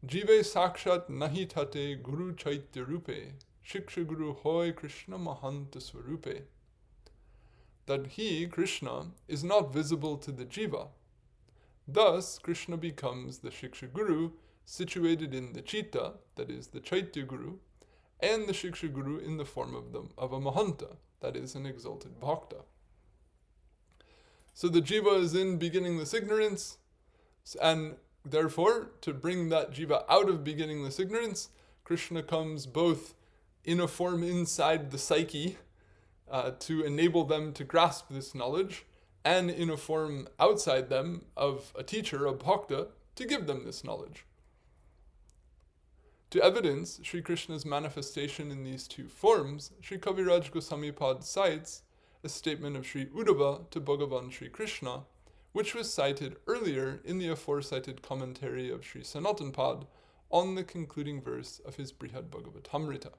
Jive sakshat nahi tate guru chaitya rupe, shiksha guru hoy Krishna mahanta swarupe. That he, Krishna, is not visible to the jiva. Thus, Krishna becomes the Shiksha Guru situated in the Chitta, that is the Chaitya Guru, and the Shiksha Guru in the form of a Mahanta, that is an exalted Bhakta. So the jiva is in beginningless ignorance, and therefore, to bring that jiva out of beginningless ignorance, Krishna comes both in a form inside the psyche to enable them to grasp this knowledge, and in a form outside them of a teacher, a bhakta, to give them this knowledge. To evidence Sri Krishna's manifestation in these two forms, Sri Kaviraj Goswami Pad cites a statement of Sri Uddhava to Bhagavan Sri Krishna, which was cited earlier in the aforecited commentary of Sri Sanatana Pad on the concluding verse of his Brihad Bhagavatamrita.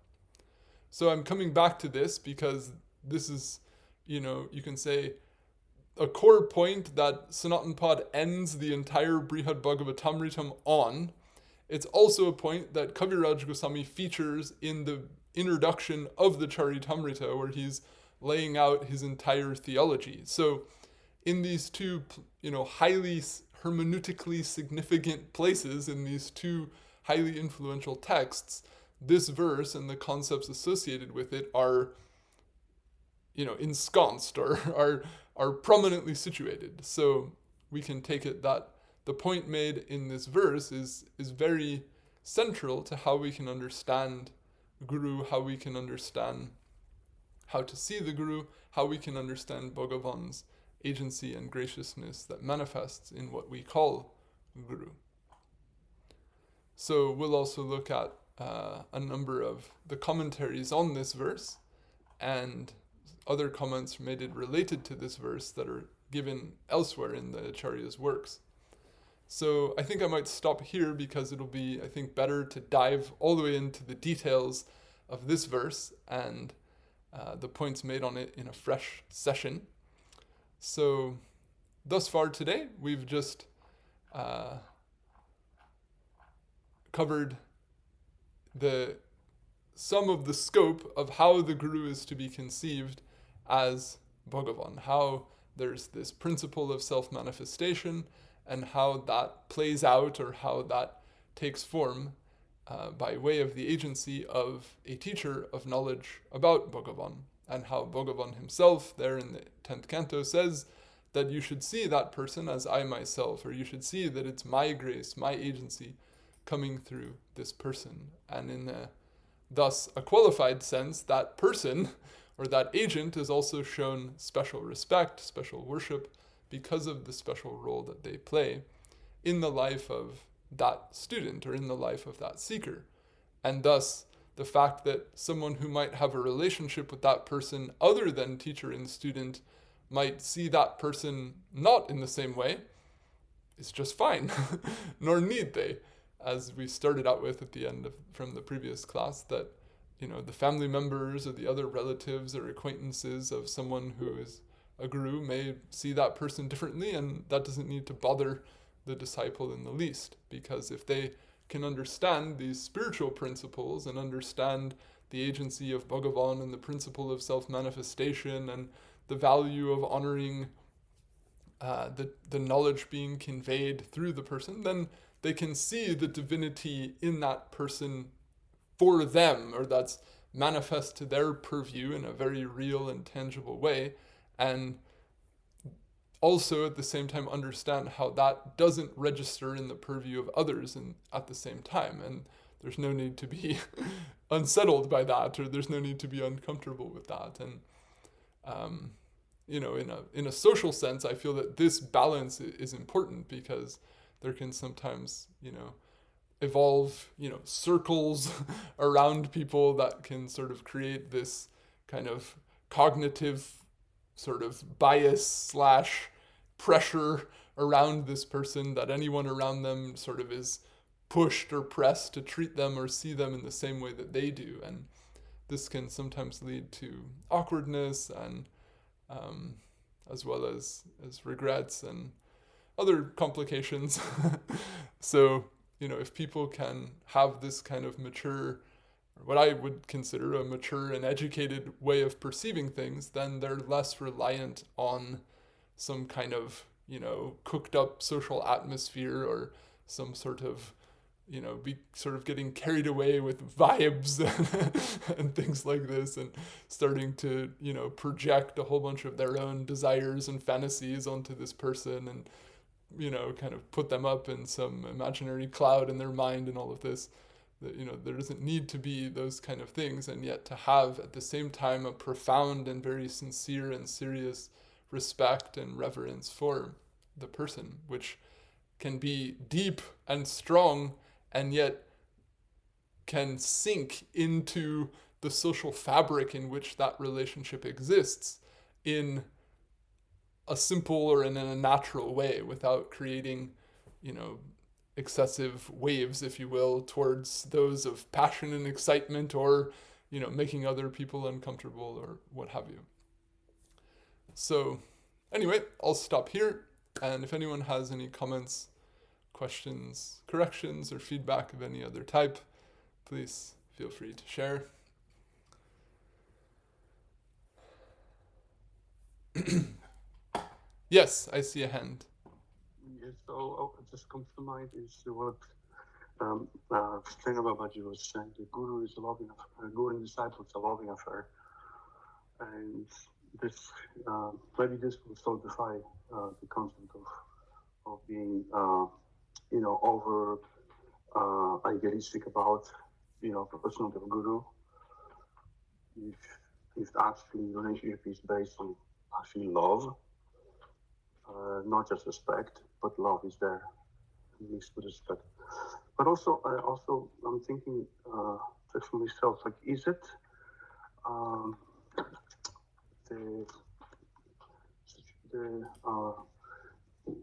So I'm coming back to this because this is, you can say, a core point that Sanatana Pad ends the entire Brihad Bhagavatamritam on. It's also a point that Kaviraj Goswami features in the introduction of the Charitamrita, where he's laying out his entire theology. So in these two, highly hermeneutically significant places, in these two highly influential texts, this verse and the concepts associated with it are, ensconced or are prominently situated. So we can take it that the point made in this verse is very central to how we can understand Guru, how we can understand how to see the Guru, how we can understand Bhagavan's agency and graciousness that manifests in what we call Guru. So we'll also look at a number of the commentaries on this verse and other comments made related to this verse that are given elsewhere in the Acharya's works. So I think I might stop here because it'll be, I think, better to dive all the way into the details of this verse and the points made on it in a fresh session. So thus far today, we've just covered some of the scope of how the Guru is to be conceived as Bhagavan, how there's this principle of self-manifestation and how that plays out or how that takes form by way of the agency of a teacher of knowledge about Bhagavan, and how Bhagavan himself there in the 10th canto says that you should see that person as I myself, or you should see that it's my grace, my agency coming through this person. And in thus a qualified sense, that person or that agent is also shown special respect, special worship, because of the special role that they play in the life of that student or in the life of that seeker. And thus, the fact that someone who might have a relationship with that person other than teacher and student might see that person not in the same way is just fine, nor need they. as we started out with at the end from the previous class, that the family members or the other relatives or acquaintances of someone who is a guru may see that person differently, and that doesn't need to bother the disciple in the least, because if they can understand these spiritual principles and understand the agency of Bhagavan and the principle of self-manifestation and the value of honoring the knowledge being conveyed through the person, then they can see the divinity in that person for them, or that's manifest to their purview in a very real and tangible way, and also at the same time understand how that doesn't register in the purview of others and at the same time. And there's no need to be unsettled by that, or there's no need to be uncomfortable with that. And in a social sense, I feel that this balance is important, because there can sometimes evolve circles around people that can sort of create this kind of cognitive sort of bias / pressure around this person, that anyone around them sort of is pushed or pressed to treat them or see them in the same way that they do. And this can sometimes lead to awkwardness and as well as regrets and other complications. So, if people can have this kind of mature, or what I would consider a mature and educated way of perceiving things, then they're less reliant on some kind of, cooked up social atmosphere, or some sort of, be sort of getting carried away with vibes and things like this, and starting to, project a whole bunch of their own desires and fantasies onto this person, and kind of put them up in some imaginary cloud in their mind and all of this. That, there doesn't need to be those kind of things, and yet to have at the same time a profound and very sincere and serious respect and reverence for the person, which can be deep and strong, and yet can sink into the social fabric in which that relationship exists in a simple or in a natural way, without creating, excessive waves, if you will, towards those of passion and excitement, or, making other people uncomfortable, or what have you. So anyway, I'll stop here. And if anyone has any comments, questions, corrections, or feedback of any other type, please feel free to share. Yes, I see a hand. Yes, so it just comes to mind is what Sri Babaji was saying. The guru is a loving affair, guru and disciple is a loving affair, and this maybe this will solidify the concept of being over idealistic about the personality of guru. If actually the relationship is based on actually love. Not just respect, but love is there, mixed with respect. But also I'm thinking just for myself, like, is it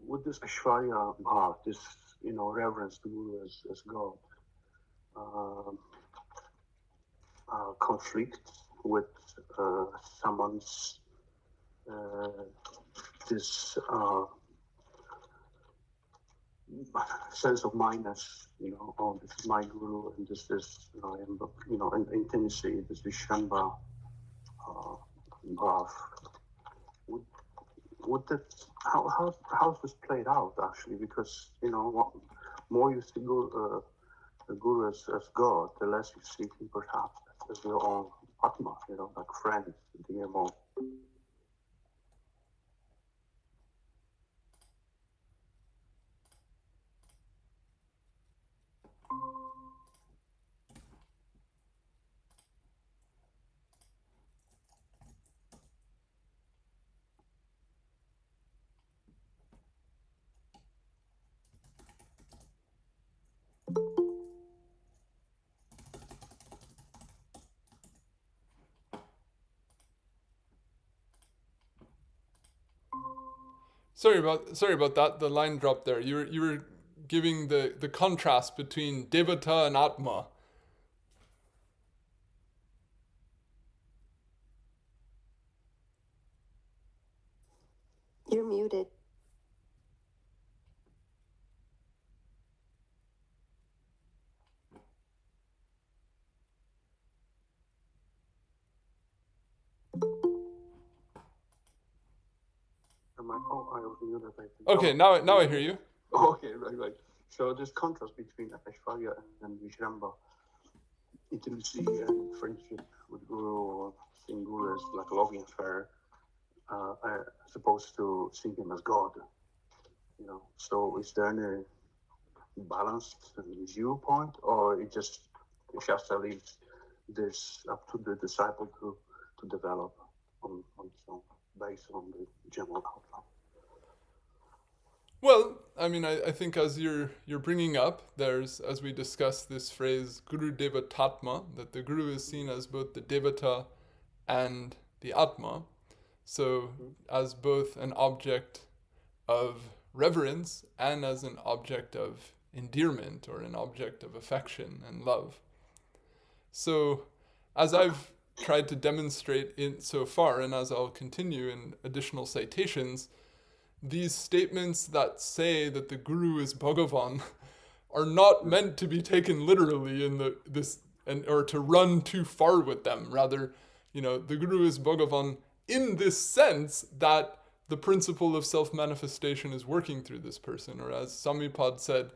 with this Aishwarya bhav, this reverence to Guru as God, conflict with someone's this sense of myness, oh, this is my guru, and this is, and intimacy, this Vishamba bhav. Would that, how's this played out actually? Because more you see the guru as God, the less you see him perhaps as your own Atma, like friend, tīrthe'mbu. Sorry about that. The line dropped there. You were giving the contrast between devata and atma. You're muted. I was muted, I think. Okay, now I hear you. Okay, right. So this contrast between Aishwarya and Vishramba, intimacy and friendship with Guru, or seeing Guru as like a loving affair, as opposed to seeing him as God. So is there any balanced viewpoint, or it just Shastra leaves this up to the disciple to develop on its own, based on the general outline? Well, I mean, I think as you're bringing up, there's, as we discussed, this phrase Guru-devatātma, that the Guru is seen as both the Devata and the Atma. So as both an object of reverence and as an object of endearment, or an object of affection and love. So as I've tried to demonstrate in so far, and as I'll continue in additional citations, these statements that say that the Guru is Bhagavan are not meant to be taken literally or to run too far with them. Rather, the Guru is Bhagavan in this sense that the principle of self-manifestation is working through this person. Or as Samipad said,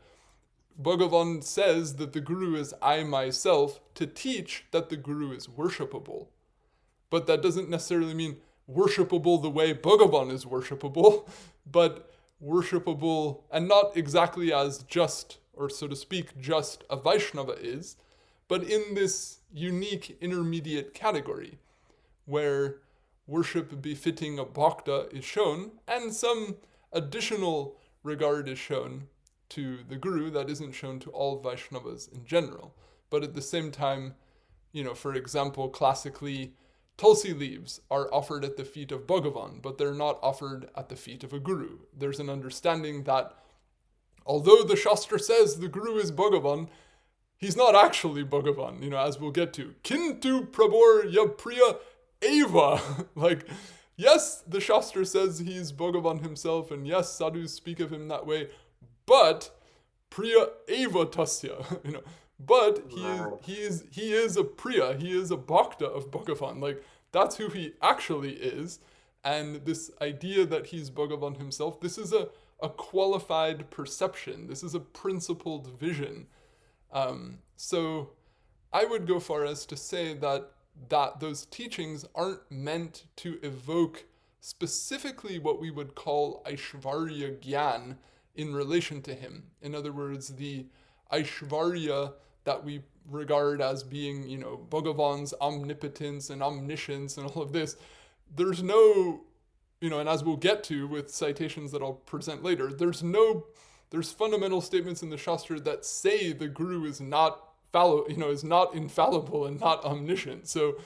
Bhagavan says that the Guru is I myself to teach that the Guru is worshipable. But that doesn't necessarily mean worshipable the way Bhagavan is worshipable, but worshipable, and not exactly as just, or so to speak, just a Vaishnava is, but in this unique intermediate category, where worship befitting a bhakta is shown, and some additional regard is shown to the Guru that isn't shown to all Vaishnavas in general. But at the same time, for example, classically, Tulsi leaves are offered at the feet of Bhagavan, but they're not offered at the feet of a Guru. There's an understanding that although the Shastra says the Guru is Bhagavan, he's not actually Bhagavan, as we'll get to. Kintu prabhor ya priya eva. Yes, the Shastra says he's Bhagavan himself, and yes, sadhus speak of him that way, but priya eva tasya, but he is a priya, he is a bhakta of Bhagavan. That's who he actually is. And this idea that he's Bhagavan himself, this is a qualified perception. This is a principled vision. So I would go far as to say that those teachings aren't meant to evoke specifically what we would call Aishvarya Gyan in relation to him. In other words, the Aishvarya that we regard as being, Bhagavan's omnipotence and omniscience and all of this, there's no, and as we'll get to with citations that I'll present later, there's fundamental statements in the Shastra that say the Guru is not infallible and not omniscient. So,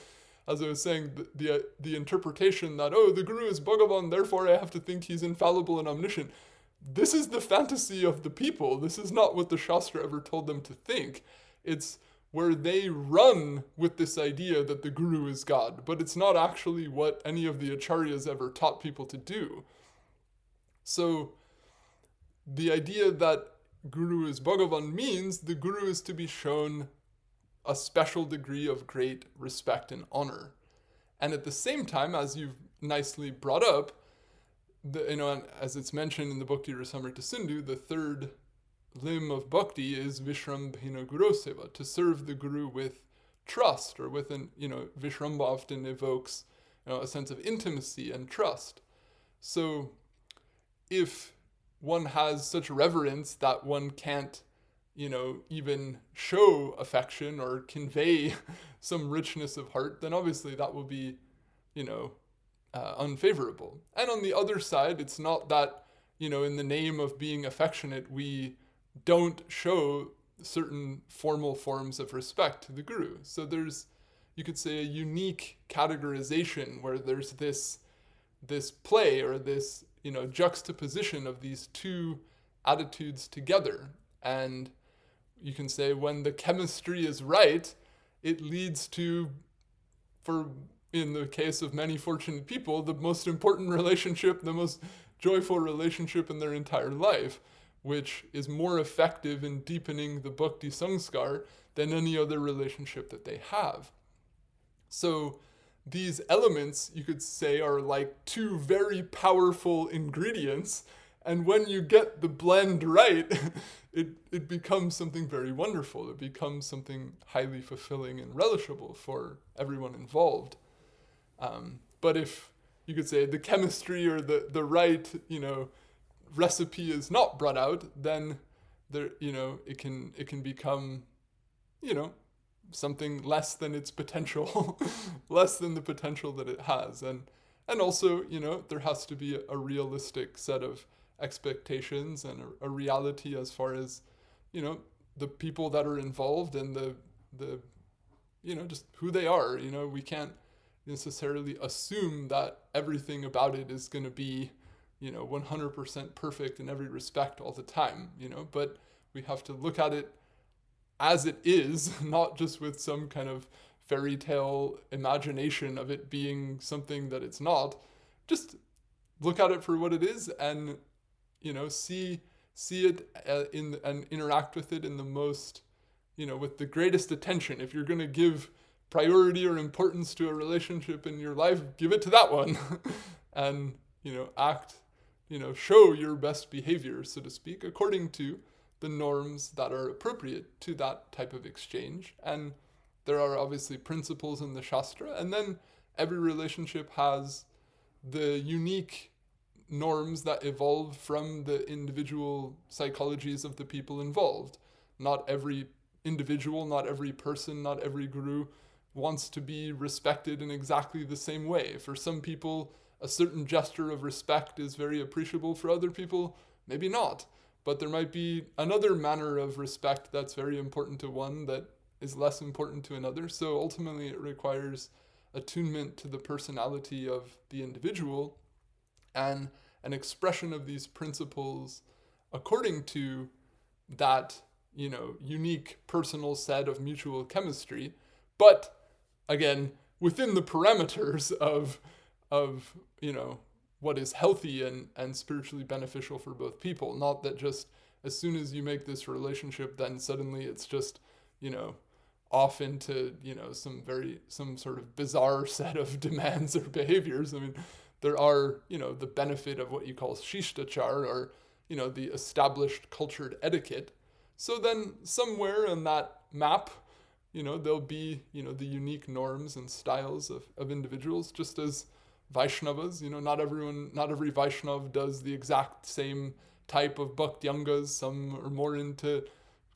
as I was saying, the interpretation that, the Guru is Bhagavan, therefore I have to think he's infallible and omniscient, this is the fantasy of the people. This is not what the Shastra ever told them to think. It's where they run with this idea that the Guru is God, but it's not actually what any of the acharyas ever taught people to do. So the idea that Guru is Bhagavan means the Guru is to be shown a special degree of great respect and honor. And at the same time, as you've nicely brought up, as it's mentioned in the Bhakti Rasamrita Sindhu, the third limb of bhakti is Vishrambhina Guru Seva, to serve the Guru with trust, or with Vishramba often evokes a sense of intimacy and trust. So if one has such reverence that one can't, even show affection or convey some richness of heart, then obviously that will be, unfavorable. And on the other side, it's not that, in the name of being affectionate, we don't show certain formal forms of respect to the Guru. So there's, you could say, a unique categorization where there's this play, or this, juxtaposition of these two attitudes together. And you can say when the chemistry is right, it leads to, in the case of many fortunate people, the most important relationship, the most joyful relationship in their entire life, which is more effective in deepening the bhakti samskar than any other relationship that they have. So these elements, you could say, are like two very powerful ingredients, and when you get the blend right, it becomes something very wonderful. It becomes something highly fulfilling and relishable for everyone involved. But if you could say the chemistry or the right, recipe is not brought out, then there, it can become, something less than its potential, less than the potential that it has. And also, there has to be a realistic set of expectations and a reality as far as, the people that are involved and the just who they are. We can't necessarily assume that everything about it is going to be, 100% perfect in every respect all the time, but we have to look at it as it is, not just with some kind of fairy tale imagination of it being something that it's not. Just look at it for what it is, and see it and interact with it in the most, with the greatest attention. If you're going to give priority or importance to a relationship in your life, give it to that one. And act, show your best behavior, so to speak, according to the norms that are appropriate to that type of exchange. And there are obviously principles in the Shastra, and then every relationship has the unique norms that evolve from the individual psychologies of the people involved. Not every individual, not every person, not every guru wants to be respected in exactly the same way. For some people, a certain gesture of respect is very appreciable. For other people, maybe not. But there might be another manner of respect that's very important to one that is less important to another. So ultimately it requires attunement to the personality of the individual and an expression of these principles according to that, unique personal set of mutual chemistry. But again, within the parameters of what is healthy and spiritually beneficial for both people. Not that just as soon as you make this relationship, then suddenly it's just, off into, some sort of bizarre set of demands or behaviors. I mean, there are, the benefit of what you call shistachar, or, the established cultured etiquette. So then somewhere in that map, there'll be, the unique norms and styles of individuals, just as Vaishnavas, not every Vaishnav does the exact same type of bhakti-yangas. Some are more into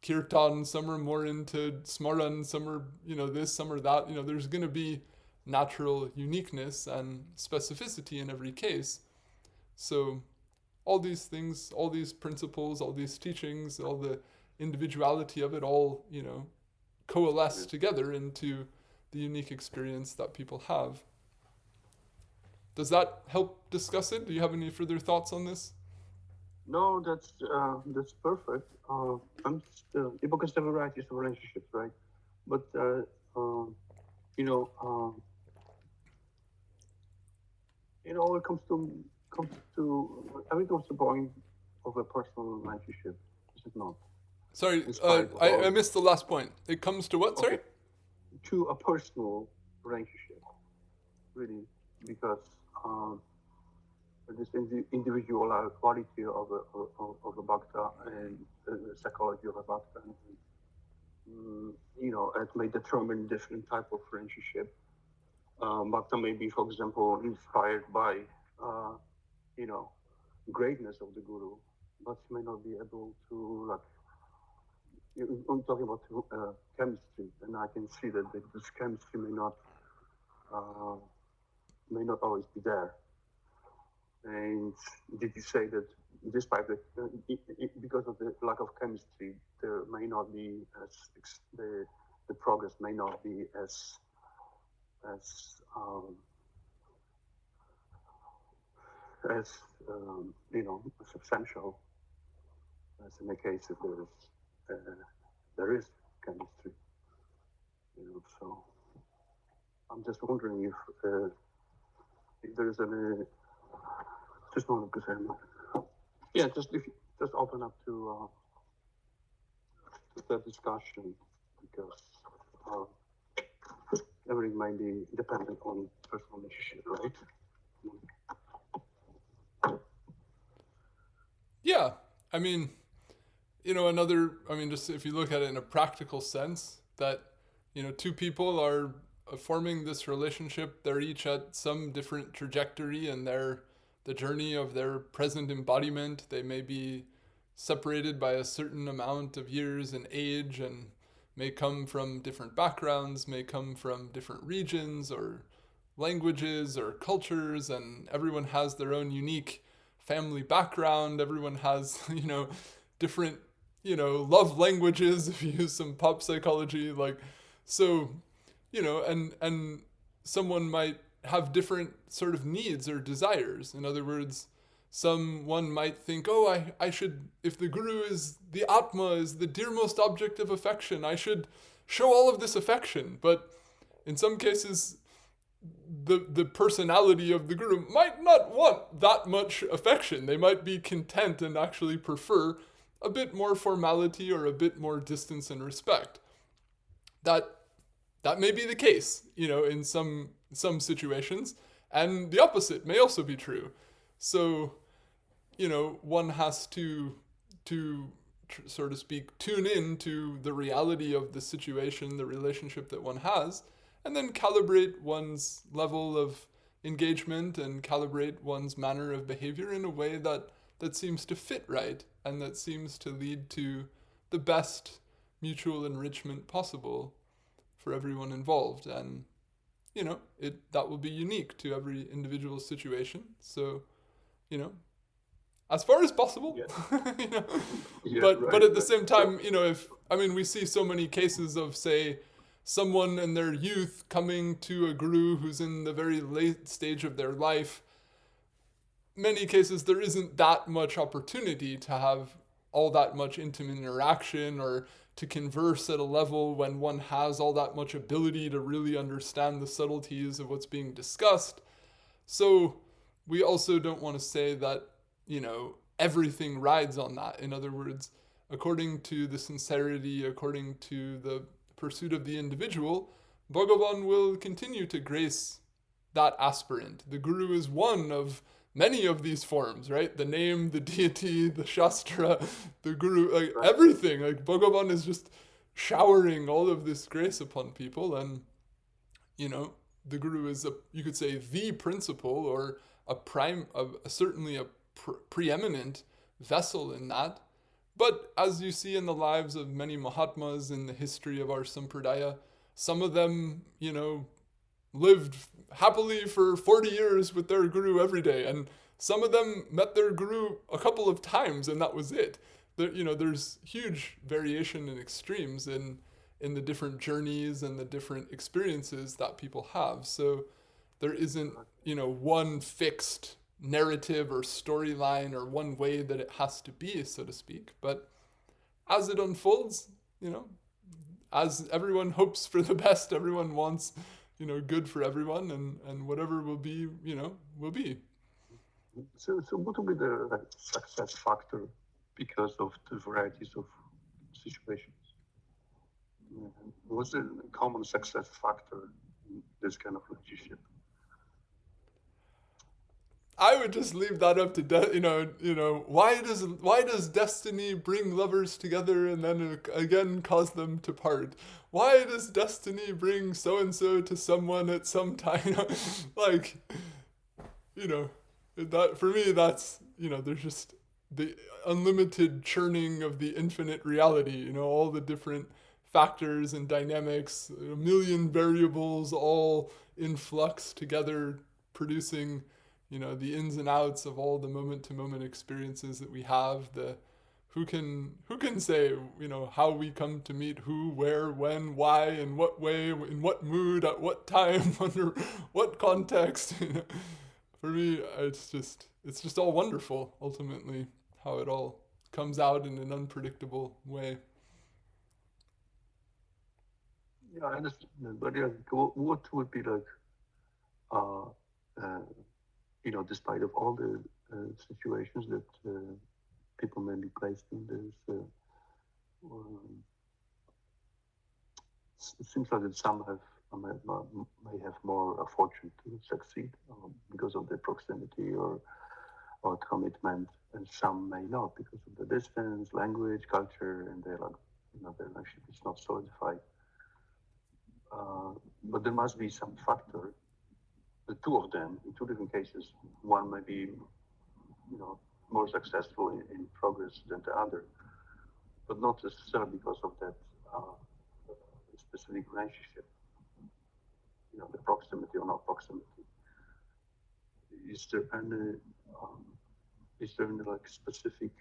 kirtan, some are more into smaran, some are, this, some are that. There's going to be natural uniqueness and specificity in every case. So all these things, all these principles, all these teachings, all the individuality of it all, coalesce together into the unique experience that people have. Does that help discuss it? Do you have any further thoughts on this? No, that's perfect. Because there are varieties of relationships, right? But it comes to everything comes to the point of a personal relationship, is it not? Sorry, I missed the last point. It comes to what? Okay. Sorry? To a personal relationship, really, because this individual quality of a bhakta and the psychology of a bhakta, it may determine different type of relationship. Bhakta may be, for example, inspired by, greatness of the guru, but may not be able to, I'm talking about chemistry, and I can see that this chemistry may not always be there. And did you say that despite that, because of the lack of chemistry, there may not be the progress may not be as substantial. as in the case if there is chemistry. So I'm just wondering if there is any. Just one because just if you just open up to that discussion, because everything might be dependent on personal relationship, right? Yeah, I mean, just if you look at it in a practical sense, that, two people are forming this relationship, they're each at some different trajectory in the journey of their present embodiment. They may be separated by a certain amount of years and age, and may come from different backgrounds, may come from different regions or languages or cultures, and everyone has their own unique family background. Everyone has, different, love languages, if you use some pop psychology, so, and someone might have different sort of needs or desires. In other words, someone might think, I should, if the Guru is, the Atma is the dearmost object of affection, I should show all of this affection. But in some cases, the personality of the Guru might not want that much affection. They might be content and actually prefer a bit more formality or a bit more distance and respect. That may be the case, in some situations, and the opposite may also be true. So, one has to so to speak, tune in to the reality of the situation, the relationship that one has, and then calibrate one's level of engagement and calibrate one's manner of behavior in a way that seems to fit right, and that seems to lead to the best mutual enrichment possible for everyone involved. And that will be unique to every individual situation. So, as far as possible, but at the same time, we see so many cases of, say, someone in their youth coming to a guru who's in the very late stage of their life. Many cases there isn't that much opportunity to have all that much intimate interaction or to converse at a level when one has all that much ability to really understand the subtleties of what's being discussed. So we also don't want to say that, everything rides on that. In other words, according to the sincerity, according to the pursuit of the individual, Bhagavan will continue to grace that aspirant. The Guru is one of many of these forms, right? The name, the deity, the shastra, the Guru, everything. Bhagavan is just showering all of this grace upon people, and, the Guru is, you could say, the principle, or certainly a preeminent vessel in that. But as you see in the lives of many Mahatmas in the history of our Sampradaya, some of them, lived happily for 40 years with their Guru every day, and some of them met their Guru a couple of times, and that was it. There's huge variation and extremes in the different journeys and the different experiences that people have. So there isn't, one fixed narrative or storyline or one way that it has to be, so to speak. But as it unfolds, as everyone hopes for the best, everyone wants, good for everyone, and whatever will be, will be. So what will be the success factor because of the varieties of situations? What's the common success factor in this kind of relationship? I would just leave that up to why does destiny bring lovers together and then again cause them to part? Why does destiny bring so and so to someone at some time? That for me, that's there's just the unlimited churning of the infinite reality. All the different factors and dynamics, a million variables all in flux together, producing the ins and outs of all the moment-to-moment experiences that we have. Who can say, how we come to meet who, where, when, why, in what way, in what mood, at what time, under what context. For me, it's just all wonderful, ultimately, how it all comes out in an unpredictable way. Yeah, I understand. But yeah, what would be like, despite of all the situations that people may be placed in, it seems like that some may have more fortune to succeed because of their proximity or commitment, and some may not because of the distance, language, culture, and their relationship is not solidified. But there must be some factor. The two of them, in two different cases, one may be, more successful in progress than the other, but not necessarily because of that specific relationship. The proximity or not proximity. Is there any like specific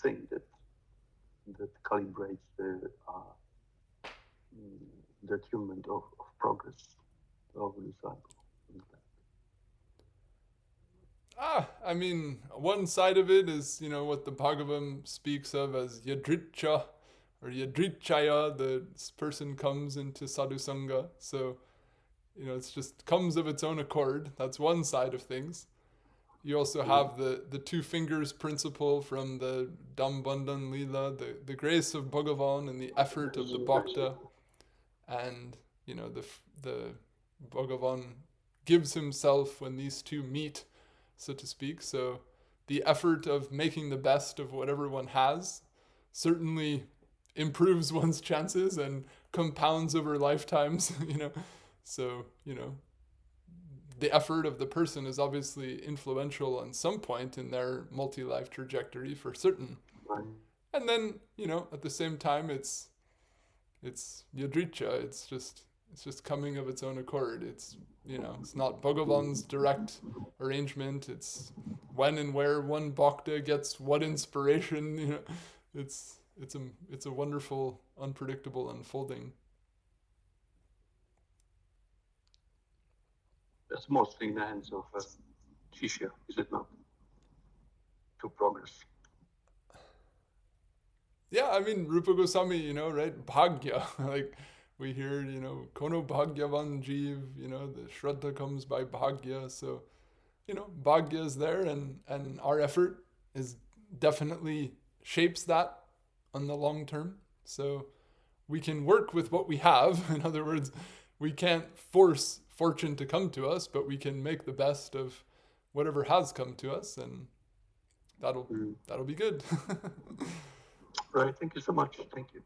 thing that calibrates the attunement of progress of the disciple? I mean, one side of it is, what the Bhagavatam speaks of as yadricha or yadrichaya, the person comes into sadhu sangha. So, it's just comes of its own accord. That's one side of things. You also have the two fingers principle from the Dambandhan Lila, the grace of Bhagavan and the effort of the Bhakta. And, the Bhagavan gives himself when these two meet, so to speak. So the effort of making the best of whatever one has certainly improves one's chances and compounds over lifetimes, So, the effort of the person is obviously influential on some point in their multi-life trajectory for certain. And then, at the same time, it's yadricha. It's just coming of its own accord. It's, it's not Bhagavan's direct arrangement. It's when and where one bhakta gets what inspiration. It's a wonderful, unpredictable unfolding. That's mostly in the hands of Shishya, is it not? To progress. Yeah, I mean, Rupa Goswami, right? Bhagya. Like, we hear, Kono Bhagyavan Jeev, the Shraddha comes by Bhagya. So, Bhagya is there, and our effort is definitely shapes that on the long term. So, we can work with what we have. In other words, we can't force fortune to come to us, but we can make the best of whatever has come to us, and that'll be good. Right. Thank you so much. Thank you.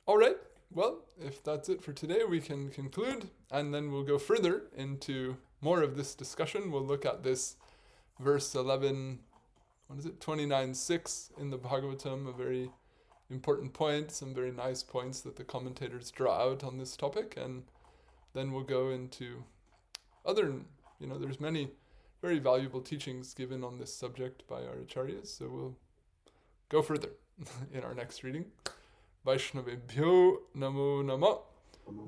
All right. Well, if that's it for today, we can conclude, and then we'll go further into more of this discussion. We'll look at this verse 11, 29.6 in the Bhagavatam, a very important point, some very nice points that the commentators draw out on this topic, and then we'll go into other, there's many very valuable teachings given on this subject by our acharyas, so we'll go further in our next reading. Vaishnavebhyo namo namo.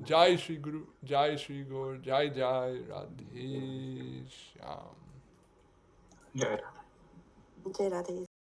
Jai Shri Guru, Jai Shri Gaur, Jai Jai Radhe Shyam. Yeah. Jai Radhe.